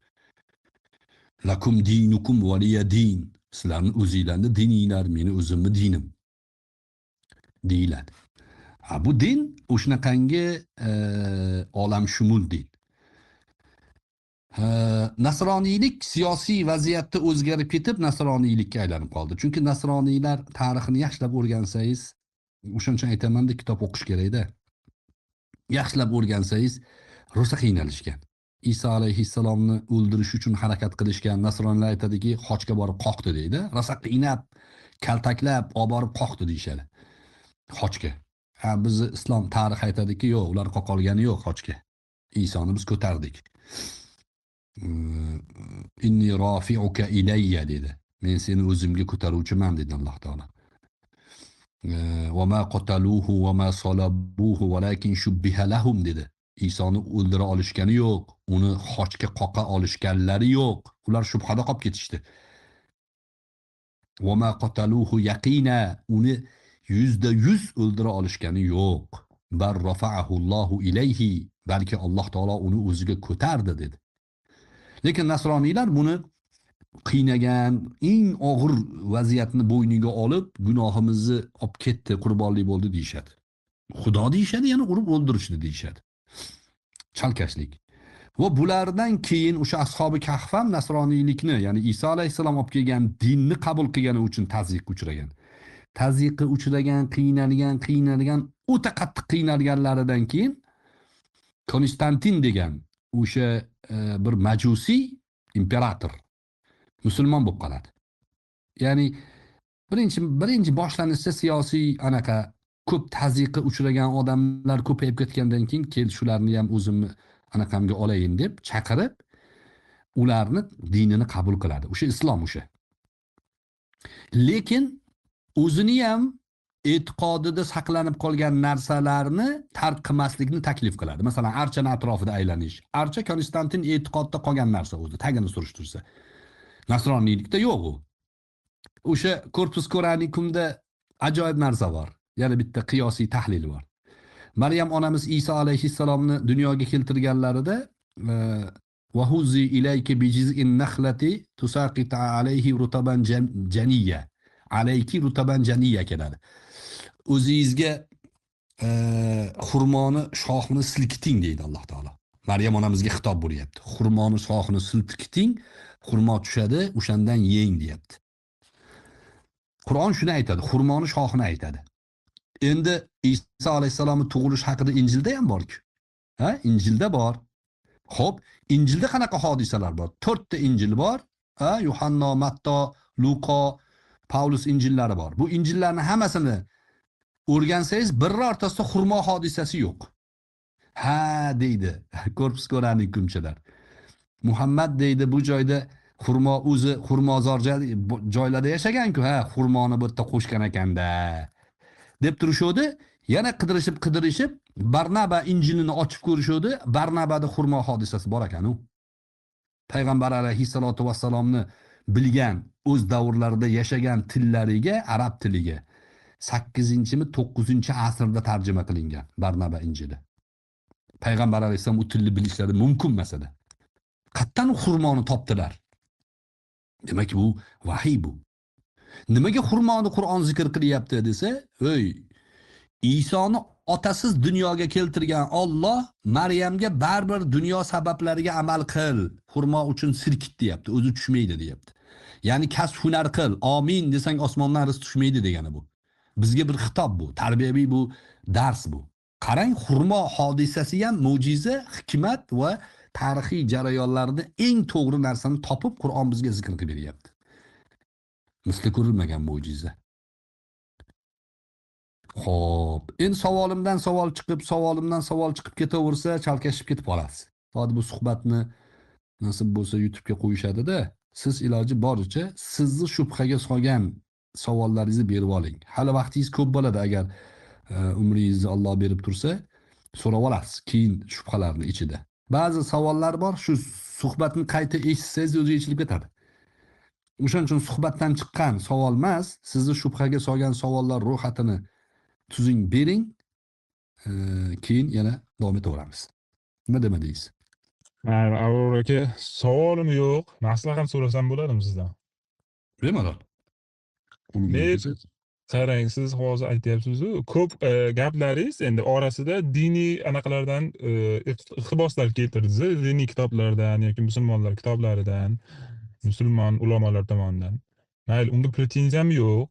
Lakum dinukum valiya din. Sizlarni o'zinglarni dininglar, meni o'zimni dinim deyiladi. Ha, bu din o'shanaqangi olamshumul din. Nasroniylik siyosiy vaziyatda o'zgarib ketib nasroniylikka aylanib qoldi. Chunki nasroniylar tarixini yaxshilab o'rgansangiz, o'shaning uchun aytaman-da, kitob o'qish kerak-da. Yaxshilab o'rgansangiz, rosa qiynalishgan. Iso alayhissalomni o'ldirish uchun harakat qilishgan. Nasroniylar aytadiki, xochga borib qoqdi deydi. Rosa qiynab, kaltaklab, olib borib qoqdi deyshadi. Xochga. Ha, bizni islom tarixi aytadiki, yo'q, ular qoqolgani yo'q xochga. Isoni biz ko'tardik. Inni rafi'uka ilayya dedi. Men seni o'zimga ko'taruvchiman dedi Alloh taolo. Va ma qataluhu va ma salabuhu walakin shubbiha lahum dedi. Isoni o'ldira olishgani yo'q, uni xochga qoqa olishganlari yo'q. Ular shubhada qolib ketishdi. Va ma qataluhu yaqina, uni 100% o'ldira olishgani yo'q. Bar rafa'ahu Allohu ilayhi, balki Alloh taolo uni o'ziga ko'tardi dedi. Lekin nasroniylar buni qiynagan, eng og'ir vaziyatni bo'yniga olib, gunohimizni olib ketdi, qurbonlik bo'ldi deyshadi. Xudo deyshadi, yana urib o'ldirishdi deyshadi. Chalkashlik. Va bulardan keyin o'sha ashabi kahf ham nasroniylikni, ya'ni Iso alayhissalom olib kelgan dinni qabul qilgani uchun tazyiqqa uchragan. Tazyiqqa uchragan, qiynalgan, o'ta qattiq qiynalganlaridan keyin Konstantin degan o'sha bir majusiy imperator musulmon bo'lib qoladi. Ya'ni birinchi boshlanishda siyosiy anaqa ko'p tazyiqqa uchragan odamlar ko'payib ketgandan keyin kel shularni ham o'zimni anaqamga olayin deb chaqirib ularni dinini qabul qiladi. O'sha islom o'sha. Lekin o'zini ham e'tiqodida saqlanib qolgan narsalarni tark qilmaslikni taklif qiladi. Masalan, archani atrofida aylanish. Archa Konstantin e'tiqodda qolgan narsa o'zi, tagini surishtirsa. Nasroniylikda yo'q u. O'sha Corpus Coranicumda ajoyib narsa bor. Yana bitta qiyosiy tahlil bor. Maryam onamiz Iso alayhissalomni dunyoga keltirganlarida va huzi ilayka bi jiz'in nakhlati tusaqit alayhi rutaban janiyya. Alayki rutaban janiyya keladi. O'zingizga xurmoni shoxini silkiting deydi Alloh taolo. Maryam onamizga xitob bo'lyapti. Xurmoni shoxini silkiting, xurmo tushadi, o'shandan yeng deyapti. Qur'on shuni aytadi, xurmoni shoxini aytadi. Endi Iso alayhissalomning tug'ilishi haqida Injilda ham bor-ku. Ha, Injilda bor. Xo'p, Injilda qanaqa hodisalar bor? 4 ta Injil bor. Ha, Yuhanna, Matto, Luqo, Paulus injillari bor. Bu injillarni hammasini o'rgansangiz birortasida xurmo hodisasi yo'q. Ha deydi Corpus Coranicumchilar. Muhammad deydi bu joyda xurmo o'zi xurmozor joylarda yashagan-ku, ha, xurmoni bu yerda qo'shgan ekanda deb turishodi. Yana qidirishib Barnaba injilini ochib ko'rishodi. Barnabada xurmo hodisasi bor ekan u. Payg'ambar alayhissalatu vassalomni bilgan, o'z davrlarida yashagan tillariga, arab tiliga 8-mi 9-asrda tarjima qilingan Barnaba injili. Payg'ambar alayhissalom u tilni bilishlari mumkin masala. Qattan xurmoni topdilar. Demak bu vahiy bu. Nimaga xurmoni Qur'on zikr qilyapti desa, "Ey, Isoni otasiz dunyoga keltirgan Alloh Maryamga baribir dunyo sabablariga amal qil, xurmo uchun sirkit deyapti, o'zi tushmaydi deyapti. Ya'ni kasb hunar qil, amin desang osmondan rizq tushmaydi degani bu. Bizga bir xitob bu, tarbiyaviy bu, dars bu. Qarang, xurmo hodisasi ham mo'jiza, hikmat va tarixiy jarayonlarda eng to'g'ri narsani topib Qur'on bizga zikr qilib beryapti. Misli ko'rilmagan mo'jiza. Xo'p, endi savolimdan savol chiqib ketaversa, chalkashib ketib qolasiz. Hozir bu suhbatni nasib bo'lsa YouTube'ga qo'yishadi-da, siz iloji boricha sizni shubhaga solgan savollaringizni berib oling. Hali vaqtingiz ko'p bo'ladi, agar umringizni Alloh berib tursa, so'rab olasiz keyin shubhalarni ichida. Ba'zi savollar bor, shu suhbatni qayta eshitsangiz o'zi yechilib ketadi. O'shaning uchun suhbatdan chiqqan savol emas, sizni shubhaga solgan savollar ro'yxatini tuzing, bering, keyin yana davom etaveramiz. Nima demadingiz? Avror aka, savolim yo'q, maslahat so'rasam bo'ladimi sizdan? Bemalol. Qo'lingizdan Men kelsa. qarang, siz hozir aytyapsiz-ku, ko'p gaplaringiz endi orasida diniy anaqalardan iqtiboslar keltirdingiz, diniy kitoblardan yoki musulmonlar kitoblaridan, musulmon ulamolar tomonidan. Mayli, unga pretenziyam yo'q.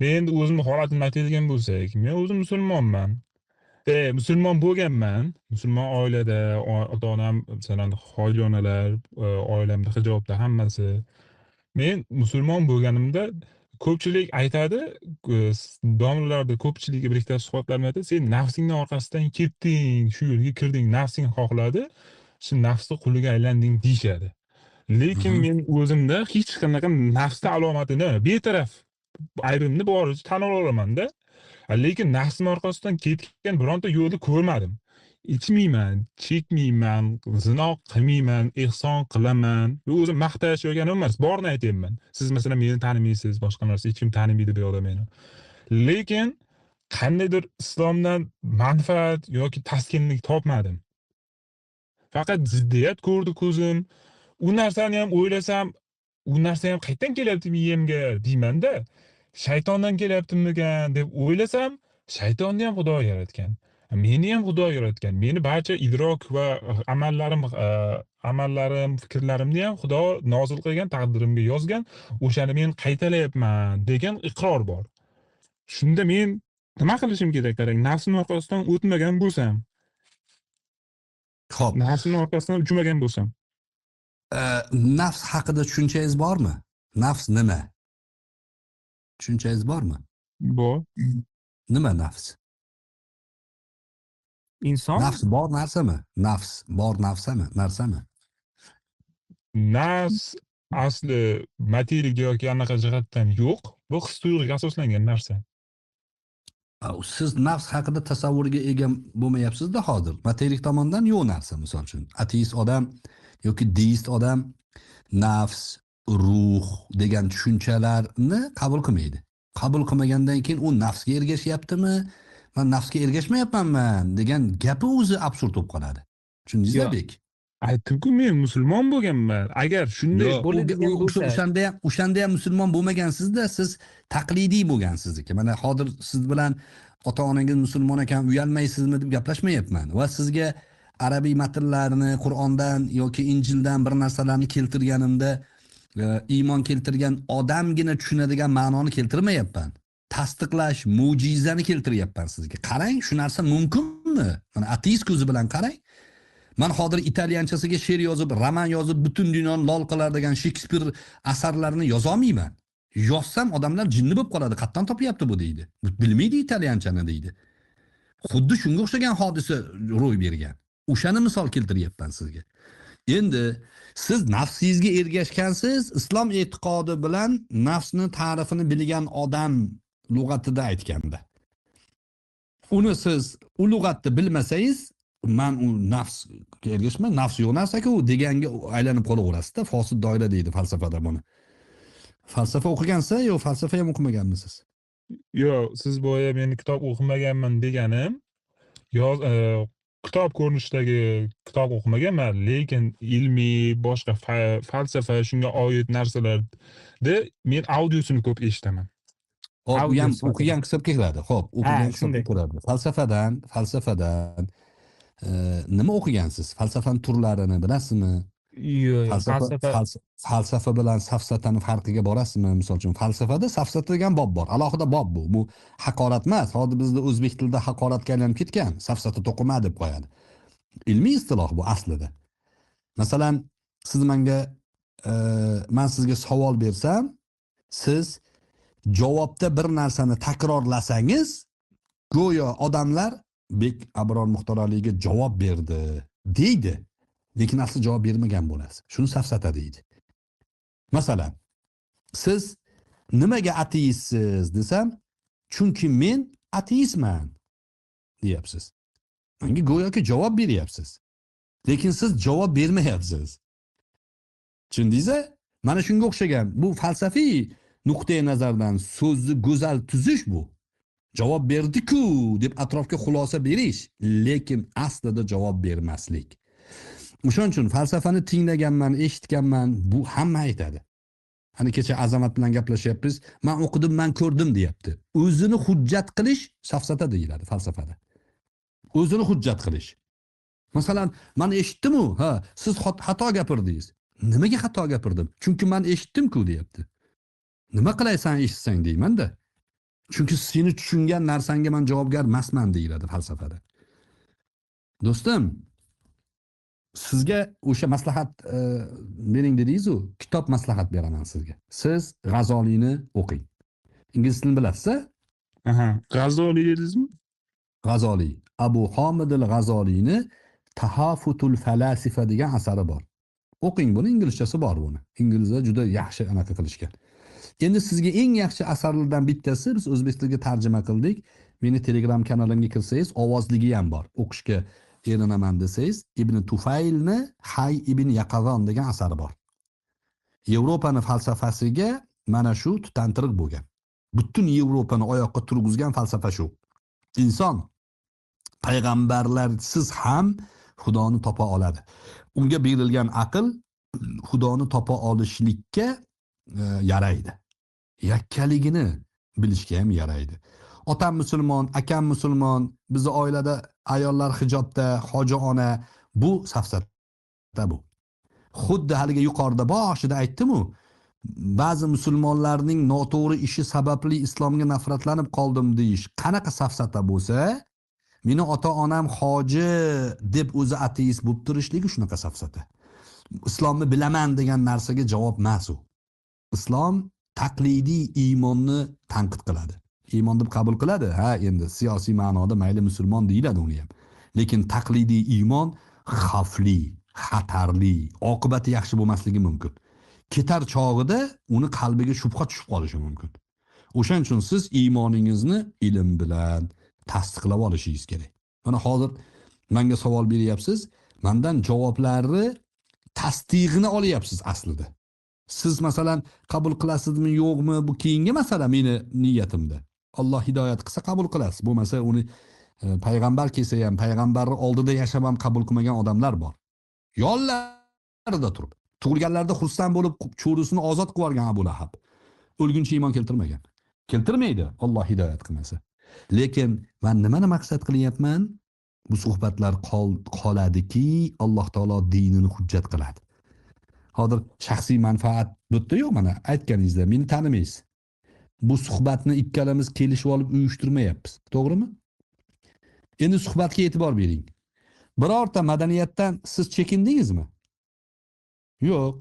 Men endi o'zimni holatimni aytadigan bo'lsak, men o'zim musulmonman. Musulmon bo'lganman. Musulmon oilada ota-onam masalan hoji onalar, oilamda hijobda hammasi. Men musulmon bo'lganimda ko'pchilik aytadi, domlalarda ko'pchiligi bir ikkita suhbatlarimda aytadi, sen nafsingni orqasidan ketding, shu yo'lga kirding, nafsing xohladi, shu nafsni quliga aylanding deyishadi. Lekin Mhm. men o'zimda hech qanaqa nafsni alomatini betaraf aybimni boricha tan olamanda. Lekin nafsim orqasidan ketgan bironta yo'lni ko'rmadim. Ichmayman, chekmayman, zino qilmayman, ehson qilaman. Bu o'zim maqtash yo'gani emas, borni aytyapman. Siz masalan meni tanimaysiz, boshqa narsa hech kim tanimaydi bu yoqda meni. Lekin qandaydir islomdan manfaat yoki taskinlik topmadim. Faqat ziddiyat ko'rdi ko'zim. U narsani ham o'ylasam, u narsa ham qayerdan kelyapti miyamga deymanda, shaytondan kelyaptimikan deb o'ylasam, shaytonni ham Xudo yaratgan. Meni ham Xudo yaratgan. Meni barcha idrok va amallarim, fikrlarimni ham Xudo nozil qilgan, taqdirimga yozgan. O'shani men qaytalayapman degan iqror bor. Shunda men nima qilishim kerak? Qarang, nafsim orqasidan o'tmagan bo'lsam, Xo'p, nafsim orqasidan uchmagan bo'lsam, nafs haqida tushunchangiz bormi? Nafs nima? Tushunchangiz bormi? bor. Nima nafs? Inson Nafs bor narsami? Nafs bor narsami? Nafs asli materiyaga yoki anaqa jihatdan yo'q. Bu his tuyg'uga asoslangan narsa. Siz nafs haqida tasavvurga ega bo'lmayapsiz-da hozir. Materik tomondan yo'q narsa, misol uchun. Ateist odam yoki deist odam nafs, ruh degan tushunchalarni qabul qilmaydi. Qabul qilmagandan keyin u nafsga ergashyaptimi? Men nafsga ergashmayapmanman degan gapi o'zi absurd bo'lib qoladi. Tushundingizmi, Yo'q. Bek? Aytdim-ku, men musulmon bo'lganman. Agar shunday Yo'q, bo'ladigan bo'lsa- o'shanda ham musulmon bo'lmagansizda, siz taqlidiy bo'lgansiz ekan. Mana hozir siz bilan ota-onangiz musulmon ekan, uyalmaysizmi deb gaplashmayapman. Va sizga arabiy matnlarni Qur'ondan yoki Injildan bir narsalarni keltirganimda iymon keltirgan odamgina tushunadigan ma'noni keltirmayapman. Tasdiqlash, mo'jizani keltiryapman sizga. Qarang, shu narsa mumkinmi? Mana ateist ko'zi bilan qarang. Men hozir italyanchasiga she'r yozib, roman yozib, butun dunyoni lol qilar degan Shekspir asarlarini yoza olmayman. Yozsam odamlar jinni bo'lib qoladi. Qayerdan topyapti bu deydi. Bilmaydi italyanchani deydi. Xuddi shunga o'xshagan hodisa ro'y bergan. O'shani misol keltiryapman sizga. Endi siz nafsingizga ergashgansiz, islom e'tiqodi bilan nafsni ta'rifini bilgan odam lug'atida aytganda. Uni siz u lug'atni bilmasangiz, men u nafsga ergashman, nafs yo'q narsa-ku deganga aylanib qolaverasiz-da, fosid doira deydi falsafada buni. Falsafa o'qigansiz yo falsafa ham o'qimaganmisiz? yo'q, siz boya meni kitob o'qimaganman deganim, kitob ko'rinishidagi kitob o'qimaganman, lekin ilmiy, boshqa falsafa, shunga oid narsalarda men audiosini ko'p eshitaman. Hop, u ham Audio o'qigan hisobga kiradi. Xo'p, o'qigan hisobga shunday. kiradi. Falsafadan nima o'qigansiz? Falsafani turlarini bilasizmi? Yo'q, Falsafa bilan safsatani farqiga borasizmi? Misol uchun falsafada safsata degan bob bor. Alohida bob bu. Bu haqorat emas. Hozir bizda o'zbek tilida haqoratga aylanib ketgan. Safsata to'qima deb qo'yadi. Ilmiy istiloh bu aslida. Masalan, siz menga men sizga savol bersam, siz javobda bir narsani takrorlasangiz, go'yo odamlar Bek Abror Muxtoraliga javob berdi deydi. Lekin asli javob bermagan bo'lasiz. Shuni safsata deydi. Masalan, siz nimaga ateistsiz desam, chunki men ateistman deyapsiz. Menga go'yoki javob beryapsiz. Lekin siz javob bermayapsiz. Tushundingizmi? Mana shunga o'xshagan bu falsafiy nuqtai nazardan so'zni go'zal tuzish bu. Javob berdi-ku deb atrofga xulosa berish, lekin aslida javob bermaslik. O'shaning uchun falsafani tinglaganman, eshitganman, bu hamma aytadi. Hani kecha Azamat bilan gaplashyapmiz, men o'qidim, men ko'rdim deyapti. O'zini hujjat qilish safsata deyiladi falsafada. O'zini hujjat qilish. Masalan, men eshitdim-u, ha, siz xato gapirdingiz. Nimaga xato gapirdim? Chunki men eshitdim-ku deyapti. Nima qilaysan eshitsang deyman-da. Chunki seni tushungan narsangga men javobgar emasman deyiladi falsafada. Do'stim, sizga o'sha maslahat bering dedingiz-ku, kitob maslahat beraman sizga. Siz G'azoliyni o'qing. Ingliz tilini bilasiz-a? Aha. G'azoli dedingizmi? G'azoliy, Abu Homid al-G'azoliyni Tahafutul falasifa degan asari bor. O'qing buni, inglizchasi bor buni. Inglizlar juda yaxshi anaqa qilishgan. Endi sizga eng yaxshi asarlardan bittasi biz o'zbek tiliga tarjima qildik. Meni Telegram kanalimga kirsangiz, ovozligi ham bor. O'qishga erinaman desangiz, Ibn Tufaylni Hay ibn Yaqazon degan asari bor. Yevropani falsafasiga mana shu tutantiriq bo'lgan. Butun Yevropani oyoqqa turg'izgan falsafa shu. Inson payg'ambarlarsiz ham Xudoni topa oladi. Unga berilgan aql Xudoni topa olishlikka yaraydi. Yakkaligini bilishga ham yaraydi. Otam musulmon, akam musulmon, bizni oilada ayollar hijobda, hoji ona, bu safsata bu. Xuddi haliga yuqorida boshida aytdim-u, ba'zi musulmonlarning noto'g'ri ishi sababli islomga nafratlanib qoldim deyish qanaqa safsata bo'lsa, meni ota-onam hoji deb o'zi ateist bo'lib turishligi shunaqa safsata. Islomni bilaman degan narsaga javob emas u. Islom taqlidiy iymonni tanqid qiladi. Iymon deb qabul qiladi. Ha, endi siyosiy ma'noda mayli musulmon deyiladi uni ham. Lekin taqlidiy iymon xavfli, xatarli, oqibati yaxshi bo'lmasligi mumkin. Ketar chog'ida uni qalbiga shubha tushib qolishi mumkin. O'shaning uchun siz iymoningizni ilm bilan tasdiqlab olishingiz kerak. Mana hozir menga savol beryapsiz, mendan javoblarni tasdig'ini olyapsiz aslida. Siz masalan qabul qilasizmi, yo'qmi, bu keyingi masala meni niyatimda. Alloh hidoyat qilsa qabul qilasiz. Bo'lmasa uni payg'ambar kelsa ham, payg'ambarning oldida yashab ham qabul qilmagan odamlar bor. Yollarida turib, tug'ilganlarida xursand bo'lib cho'risini ozod qilib yuborgan Abu Lahab. O'lguncha iymon keltirmagan. Keltirmaydi, Alloh hidoyat qilmasa. Lekin men nimani maqsad qilyapman? Bu suhbatlar qoladiki, Alloh taolo dinini hujjat qiladi. Hozir shaxsiy manfaat bo'tda yo'q, mana aytganingizda meni tanimaysiz. Bu suhbatni ikkalamiz kelishib olib uyushtirmayapmiz, to'g'rimi? Endi suhbatga e'tibor bering. Birorta madaniyatdan siz chekindingizmi? Yo'q.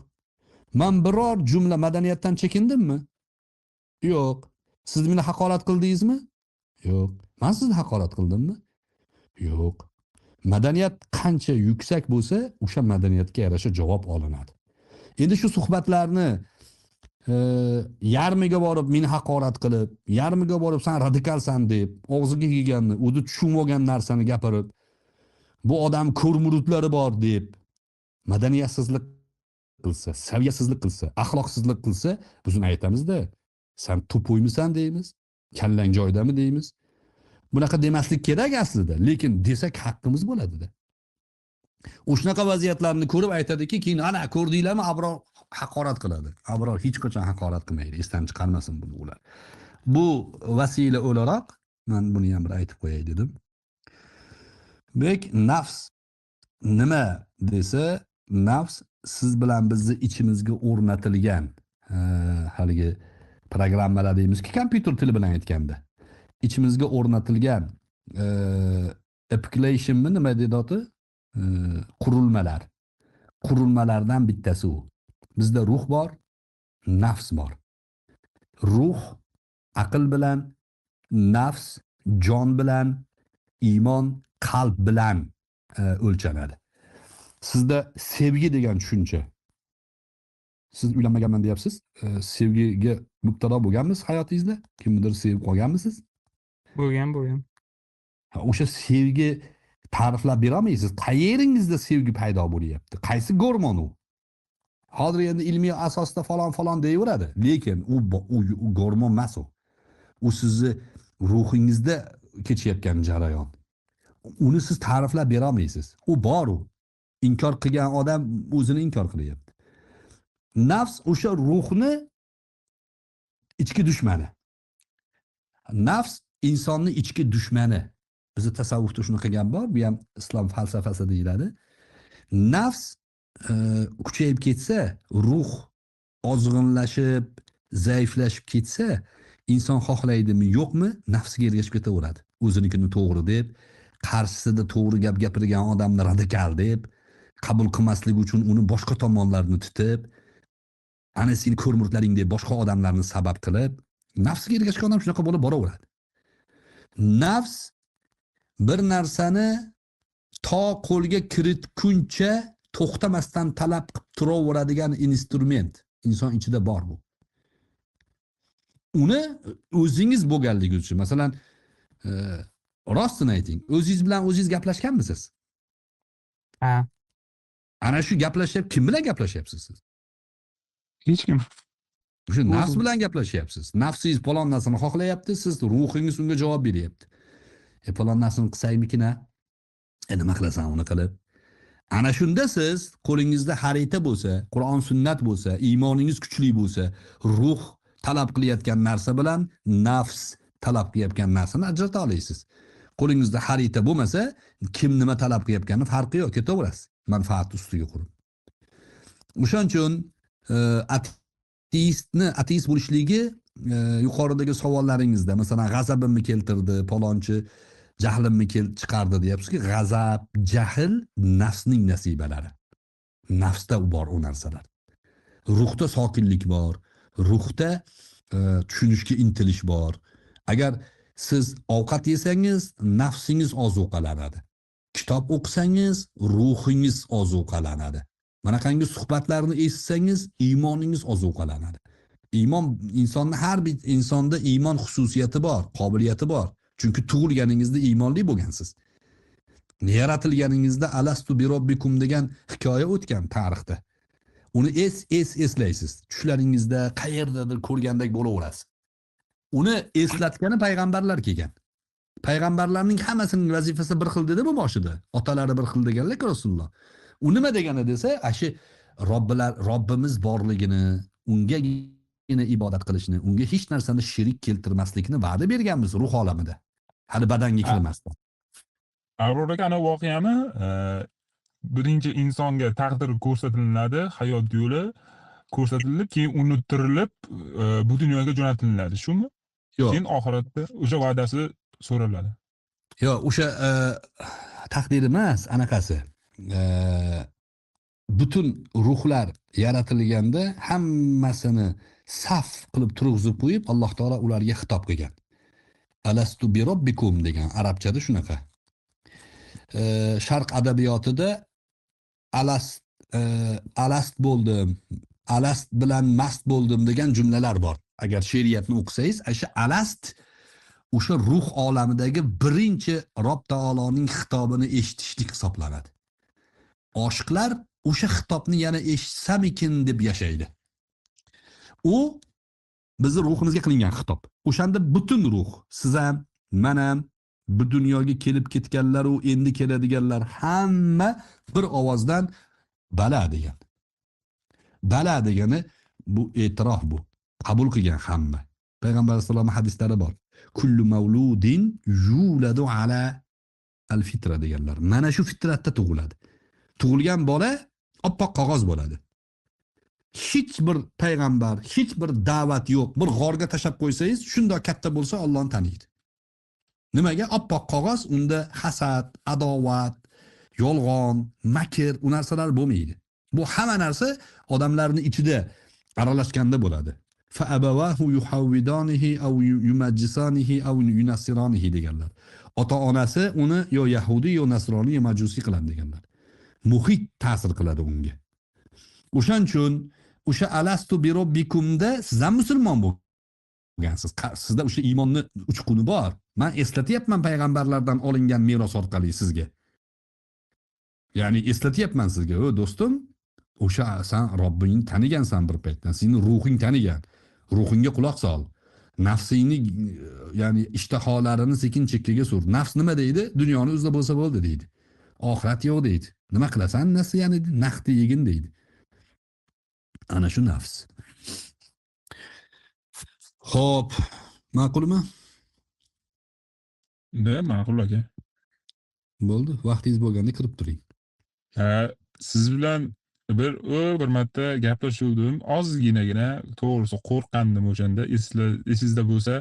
Men biror jumla madaniyatdan chekindimmi? Yo'q. Siz meni haqorat qildingizmi? Yo'q. Men sizni haqorat qildimmi? Yo'q. Madaniyat qancha yuksak bo'lsa, o'sha madaniyatga yarasha javob olinadi. Endi shu suhbatlarni yarmiga borib meni haqorat qilib, yarmiga borib sen radikalsan deb, og'ziga kelganni, o'zi tushunmagan narsani gapirib, bu odam ko'rmurutlari bor deb madaniyatsizlik qilsa, saviyasizlik qilsa, axloqsizlik qilsa, biz uni aytamizda, sen to'poymisan deymiz, kallang joydami deymiz. Bunaqa demaslik kerak aslida, lekin desak haqqimiz bo'ladida. O'shanaqa vaziyatlarni ko'rib aytadiki, keyin ana ko'rdinglarmi, Abror haqorat qiladi. Abror hech qachon haqorat qilmaydi, esdan chiqarmasin buni ular. Bu vasila o'laroq men buni ham bir aytib qo'yay dedim. Bek nafs nima desa, nafs siz bilan bizni ichimizga o'rnatilgan haligi programmalar deymizki, kompyuter tili bilan aytganda, ichimizga o'rnatilgan applicationmi nima deydi? Qurilmalardan bittasi u. Bizda ruh bor, nafs bor. Ruh aql bilan, nafs jon bilan, iymon qalb bilan o'lchanadi. Sizda sevgi degan tushuncha. Siz uylanmaganman deyapsiz. Sevgiga mubtalo bo'lganmisiz hayotingizda? Kimnidir sevib qolganmisiz? Bo'lgan. O'sha sevgi ta'riflab bera olmaysiz. Qayeringizda sevgi paydo bo'lyapti? Qaysi gormon u? Hozir endi ilmiy asosda falon deyveradi, lekin u gormon emas u. U sizni ruhingizda kechayotgan jarayon. Uni siz ta'riflab bera olmaysiz. U bor u. Inkor qilgan odam o'zini inkor qilyapti. Nafs o'sha ruhni ichki dushmani. Nafs insonni ichki dushmani. Bizi tasavvufda shunaqa gap bor, bu ham islom falsafasida deyiladi. Nafs kuchayib ketsa, ruh ozg'inlashib, zaiflashib ketsa, inson xohlaydimi, yo'qmi, nafsiga ergashib ketaveradi. O'zinikini to'g'ri deb, qarshisida to'g'ri gap gapirgan odamni radikal deb, qabul qilmaslik uchun uni boshqa tomonlarni tutib, ana seni ko'rmurtlaring deb boshqa odamlarni sabab qilib, nafsiga ergashgan odam shunaqa bo'lib boraveradi. Nafs bir narsani to qo'lga kiritguncha to'xtamasdan talab qilib turaveradigan instrument inson ichida bor bu. Uni o'zingiz bo'lganligi uchun, masalan, rostini ayting, o'zingiz bilan o'zingiz gaplashganmisiz? Ha, Ana shu kim bilan gaplashyapsiz siz? hech kim. O'sha nafs bilan gaplashyapsiz. Nafsingiz palon narsani xohlayapti, siz ruhingiz unga javob beryapti. Palon narsani qilsaymikin-a? Nima qilasan uni qilib? Ana shunda siz qo'lingizda xarita bo'lsa, Qur'on sunnat bo'lsa, iymoningiz kuchli bo'lsa, ruh talab qilayotgan narsa bilan nafs talab qilayotgan narsani ajrata olasiz. Qo'lingizda xarita bo'lmasa, kim nima talab qilayotgani farqi yo'q, ketaverasiz. Manfaat ustiga qurib. O'shaning uchun ateist bo'lishligi yuqoridagi savollaringizda, masalan, g'azabimni keltirdi, palonchi jahlimni chiqardi deyapsizki, g'azab, jahl nafsning nasibalari. Nafsda bor u narsalar. Ruhda sokinlik bor, ruhda tushunishga intilish bor. Agar siz ovqat yesangiz, nafsingiz ozuqalanadi. Kitob o'qisangiz, ruhingiz ozuqalanadi. Mana qanday suhbatlarni eshitsangiz, iymoningiz ozuqalanadi. Iymon insonni har bir insonda iymon xususiyati bor, qobiliyati bor. Chunki tug'ilganingizda iymonli bo'lgansiz. Yaratilganingizda alastu bi robbikum degan hikoya o'tgan tarixda. Uni eslaysiz. Tushlaringizda qayerdadir ko'rgandek bo'laverasiz. Uni eslatgani payg'ambarlar kelgan. Payg'ambarlarning hammasining vazifasi bir xil dedi bu boshida. Otalari bir xil deganlar Rasululloh. U nima degani desa, ashi Robbimiz borligini, unga ibodat qilishni, unga hech narsani shirik keltirmaslikni va'da berganmiz ruh olamida. Hali badanga kirmasdan. Avrora ana voqeani birinchi insonga taqdir ko'rsatiladi, hayot yo'li ko'rsatilib, keyin unuttirilib bu dunyoga jo'natiladi, shumi? Yo'q. Keyin oxiratda o'sha va'dasi so'raladi. Yo'q, o'sha taqdir emas, anaqasi. Butun ruhlar yaratilganda hammasini saf qilib turg'izib qo'yib, Alloh taolo ularga xitob qilgan. Alastu bi robbikum degan arabchada shunaqa. Sharq adabiyotida alast bo'ldim, alast bilan mast bo'ldim degan jumlalar bor. Agar she'riyatni o'qisangiz, o'sha alast o'sha ruh olamidagi birinchi Rob taoloning xitobini eshitishlik hisoblanadi. Oshiqlar o'sha xitobni yana eshitsamikin deb yashaydi. U bizni ruhimizga qilingan xitob. O'shanda butun ruh, siz ham, men ham, bu dunyoga kelib ketganlar u endi keladiganlar hamma bir ovozdan bala degan. Bala degani bu e'tirof bu. Qabul qilgan hamma. Payg'ambar sollallohu alayhi hadislari bor. Kullu mavludin yuladu ala al-fitra deganlar. Mana shu fitratda tug'iladi. Tug'ilgan bola oppoq qog'oz bo'ladi. Hech bir payg'ambar, hech bir da'vat yo'q. Bir g'orga tashab qo'ysangiz, shunday katta bo'lsa Allohni taniydi. Nimaga? Oppoq qog'oz, unda hasad, adovat, yolg'on, makr, u narsalar bo'lmaydi. Bu hamma narsa odamlarning ichida aralashganda bo'ladi. Fa abawahu yuhawwidanihi aw yumajjisanihi aw yunassiranihi deganlar. Ota-onasi uni yo yahudi, yo nasroniy, yo majusiy qiladi deganlar. Muhit ta'sir qiladi unga. O'shaning uchun o'sha alastu bi robbikumda siz ham musulmon bo'lgansiz. Sizda o'sha iymonning uchquni bor. Men eslatyapman payg'ambarlardan olingan meros orqali sizga. Ya'ni eslatyapman sizga, o do'stim, o'sha sen Robbingni tanigansan bir paytdan, sening ruhing tanigan. Ruhingga quloq sol. Nafsingni ya'ni ishtaholarini sekin chekkaga sur. Nafs nima deydi? Dunyoni o'zida bo'lsa bo'ldi deydi. Oxirat yo'q deydi. Nima qilasan? Nasiyani naqdi yegin deydi. Ana shu nafs. Xo'p, ma'qulmi? Ne ma'qul aka. Bo'ldi. Vaqtingiz bo'lganda kirib turing. Ha, siz bilan bir marta gaplashuvdim. Ozginagina to'g'risi qo'rqqandim o'shanda. Esingizda bo'lsa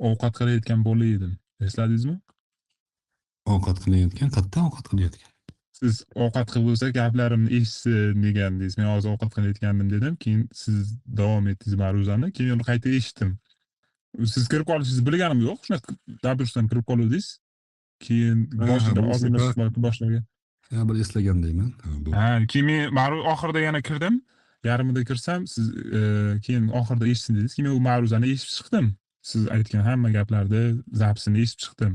ovqat qilayotgan bola edim. Esladingizmi? Ovqat qilayotgan, qayerda ovqat qilayotgan? Siz ovqat qilib bo'lsa gaplarimni eshitsin degandingiz. Men hozir ovqat qilayotgandim dedim. Keyin siz davom etdingiz ma'ruzani. Keyin uni qayta eshitdim. Siz kirib qolishingizni bilganim yo'q. Shunaqa dabursdan kirib qoluvdingiz. Keyin boshida bu ozgina sefer- suhbatni boshlagan. Ya bir eslagandayman. Ha, bu. Ha, keyin men oxirida yana kirdim. Yarmida kirsam, siz keyin oxirida eshitsin dedingiz. Keyin men u ma'ruzani eshitib chiqdim. Siz aytgan hamma gaplarni, zapsini eshitib chiqdim.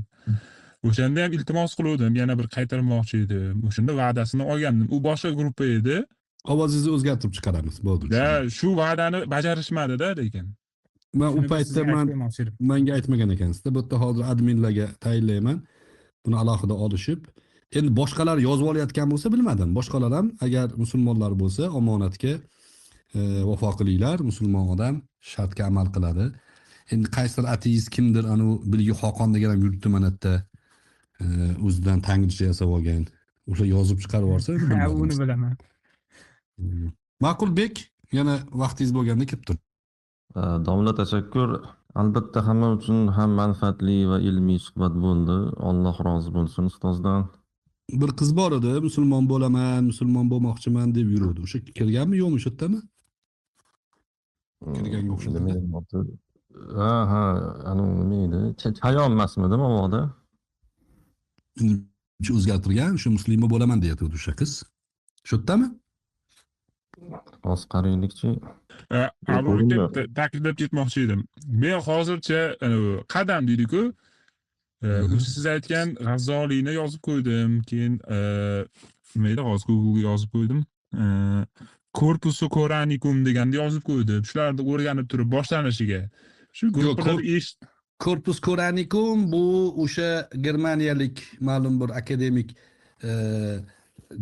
O'shanda ham iltimos qiluvdim, yana bir qaytarmoqchi edim. O'shanda va'dasini olgandim. U boshqa gruppa edi. Ovozingizni o'zgartirib chiqaramiz. Bo'ldi. Da, shu va'dani bajarishmadi-da lekin. Men u Shuni paytda sizga men aytib qo'ymoqchi edim. menga aytmagan ekansizda. Bu yerda hozir adminlarga tayinlayman. Buni alohida olishib, endi boshqalar yozib olayotgan bo'lsa bilmadim. Boshqalar ham agar musulmonlar bo'lsa omonatga vafo qilinglar. Musulmon odam shartga amal qiladi. Endi qaysidir ateist kimdir anu Bilgi Xoqon degan ham yuribdi mana yerda. O'zidan tangricha yasab olgan. O'sha yozib chiqarib yuborsa Ha, bilmadim. uni bilaman. Ma'qulbek, yana vaqtingiz bo'lganda kelib tur. Domla tashakkur. Albatta hamma uchun ham manfaatli va ilmiy suhbat bo'ldi. Alloh rozi bo'lsin ustozdan. Bir qiz bor edi, musulmon bo'laman, musulmon bo'lmoqchiman deb yuruvdi. O'sha kirganmi yo'qmi shu yerdami? Kirganga o'xshadi-da. Ha, anu nima edi? Chayon emasmidi mavoda? Shu o'zgartirgan, shu musulmon bo'laman deyatdi o'sha qiz. Shu yerdami? Hozir qaraylikchi. Avvalgi ta'kidlab ketmoqchi edim. Men hozircha qadam deydi-ku, o'sha siz aytgan G'azzoliyni yozib qo'ydim. Keyin nima edi? Hozir Google'ga yozib qo'ydim. Corpusu Coranicum deganni yozib qo'ydim. Shularni o'rganib turib boshlanishiga. Shu gruppalar Corpus Coranicum bu o'sha germaniyalik ma'lum bir akademik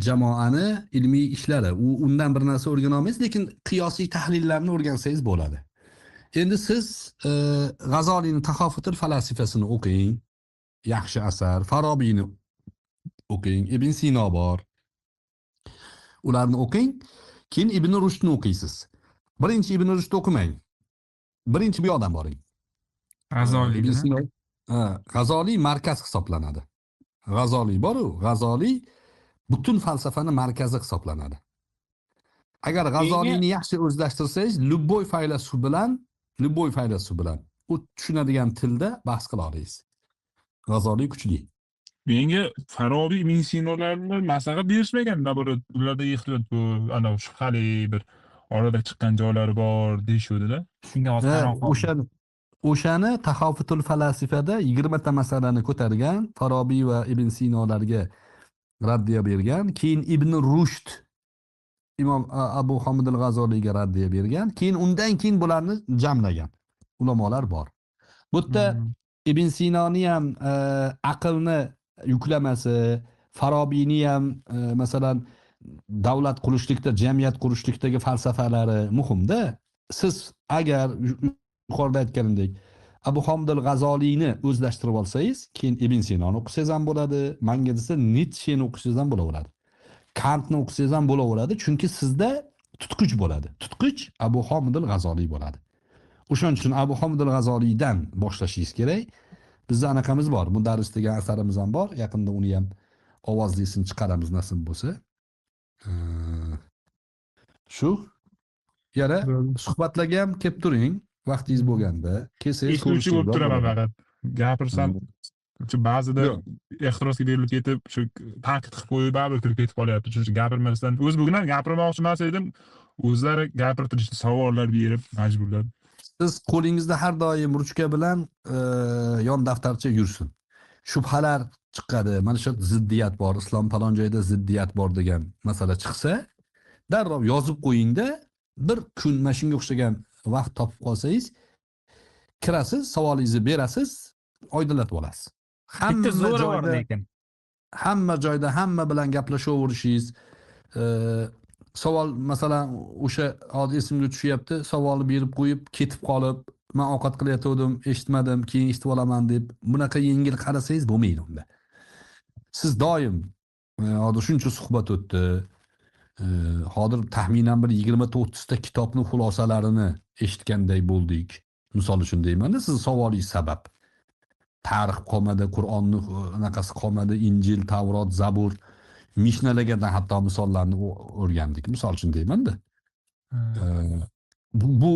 jamoani ilmiy ishlari. U undan bir narsa o'rgana olmaysiz, lekin qiyosiy tahlillarni o'rgansangiz bo'ladi. Endi siz G'azoliyning Tahofutul falasifasini o'qing. Yaxshi asar. Farobiyni o'qing. Ibn Sino bor. Ularni o'qing. Keyin Ibn Rushdni o'qiysiz. Birinchi Ibn Rushdni o'qimang. Birinchi bu yoqdan boring. G'azoliy. Ibn Sino. G'azoliy markaz hisoblanadi. G'azoliy bor-u, G'azoliy butun falsafani markazi hisoblanadi. Agar G'azoliyni yaxshi o'zlashtirsangiz, любой faylasuf bilan u tushunadigan tilda bahs qila olasiz. G'azoliy kuchli. Menga Farobiy Ibn Sinolarni maslahat berishmagan, naborat ularda ehtiyot bu ana shubhali bir orada chiqqan joylari bor deyishuvdi-da. Shunga hozir qaror qoldim. O'shani Tahofutul falasifada 20 ta masalani ko'targan, Farobiy va Ibn Sinolarga raddiya bergan, keyin Ibn Rushd Imom Abu Hamid al-G'azoliyga raddiya bergan, keyin undan keyin bularni jamlagan ulamolar bor. Bu yerda Ibn Sinoni ham aqlni yuklamasi, Farobiyni ham masalan davlat qurishlikda, jamiyat qurishlikdagi falsafalari muhimda. Siz agar yuqorida aytganimdek Abu Hamid al-G'azoliyni o'zlashtirib olsangiz, keyin Ibn Sinoni o'qisangiz ham bo'ladi, menga desa Nietzsche'ni o'qisangiz ham bo'laveradi. Kantni o'qisangiz ham bo'laveradi, chunki sizda tutqich bo'ladi. Tutqich Abu Hamid al-G'azoliy bo'ladi. O'shaning uchun Abu Hamid al-G'azoliydan boshlashingiz kerak. Bizda anaqamiz bor. Mudarris degan asarimiz ham bor. Yaqinda uni ham ovozlisini chiqaramiz nasib bo'lsa. Shu yana suhbatlarga ham kelib turing. Vaqtingiz bo'lganda, kelsangiz Eshituvchi bo'lib turaman faqat. Gapirsam ba'zida ehtirosga berilib ketib, shu tanqid qilib qo'yib, baribir kirib ketib qolyapti. Shuning uchun gapirmasdan, o'z bugun gapirmoqchi emas edim. O'zlari gapirtirishni savollar berib majburlab. Siz qo'lingizda har doim ruchka bilan yon daftarcha yursin. Shubhalar chiqadi. Mana shu ziddiyat bor, islom falon joyda ziddiyat bor degan masala chiqsa, darrov yozib qo'yingda, bir kun mana shunga o'xshagan vaqt topib qolsangiz, kirasiz, savolingizni berasiz, oydinlatib olasiz. Bitta zo'ri bor joyda lekin. hamma joyda hamma bilan gaplashaverishingiz, e, savol masalan o'sha hozir esimga tushyapti, savolni berib qo'yib ketib qolib, men ovqat qilayotgandim, eshitmadim, keyin eshitib olaman deb bunaqa yengil qarasangiz bo'lmaydi unda. Siz doim hozir shuncha suhbat o'tdi. Hozir taxminan bir 20-30 ta kitobning xulosalarini eshitganday bo'ldik. Misol uchun deyman-da, siz savolingiz sabab. Tarix qolmadi, Qur'onni anaqasi qolmadi, Injil, Tavrot, Zabur, Mishnalardan hatto misollarni o'rgandik. Misol uchun deyman-da. Bu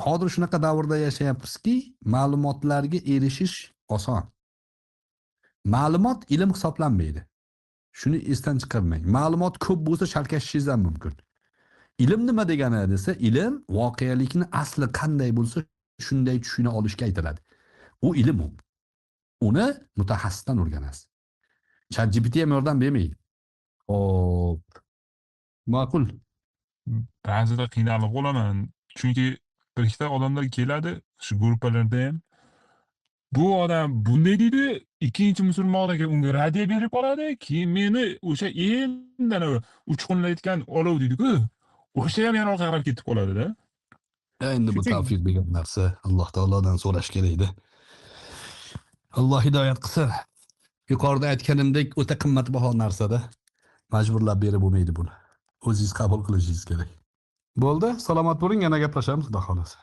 hozir shunaqa davrda yashayapmizki, ma'lumotlarga erishish oson. Ma'lumot ilm hisoblanmaydi. Shuni esdan chiqarmang. Ma'lumot ko'p bo'lsa chalkashishingiz ham mumkin. Ilm nima degani desa, ilm voqelikni asli qanday bo'lsa shunday tushuna olishga aytiladi. U ilm u. Uni mutaxassisdan o'rganasiz. ChatGPT ham yordam bermaydi. Xo'p. Ma'qul. Ba'zida qiynalib qolaman. Chunki bir ikkita odamlar keladi, shu gruppalarda ham. Bu odam bunday deydi, ikkinchi musulmon aka unga raddiya berib qoladi, keyin meni o'sha endan uchqunlayotgan olov deydi-ku, o'sha ham yana orqaga qarab ketib qoladi-da. Endi bu tavfiq degan narsa Alloh taolodan so'rash kerak-da. Alloh hidoyat qilsin. Yuqorida aytganimdek o'ta qimmatbaho narsa-da. Majburlab berib bo'lmaydi buni. O'zingiz qabul qilishingiz kerak. Bo'ldi, salomat bo'ling, yana gaplashamiz, xudo xolasa.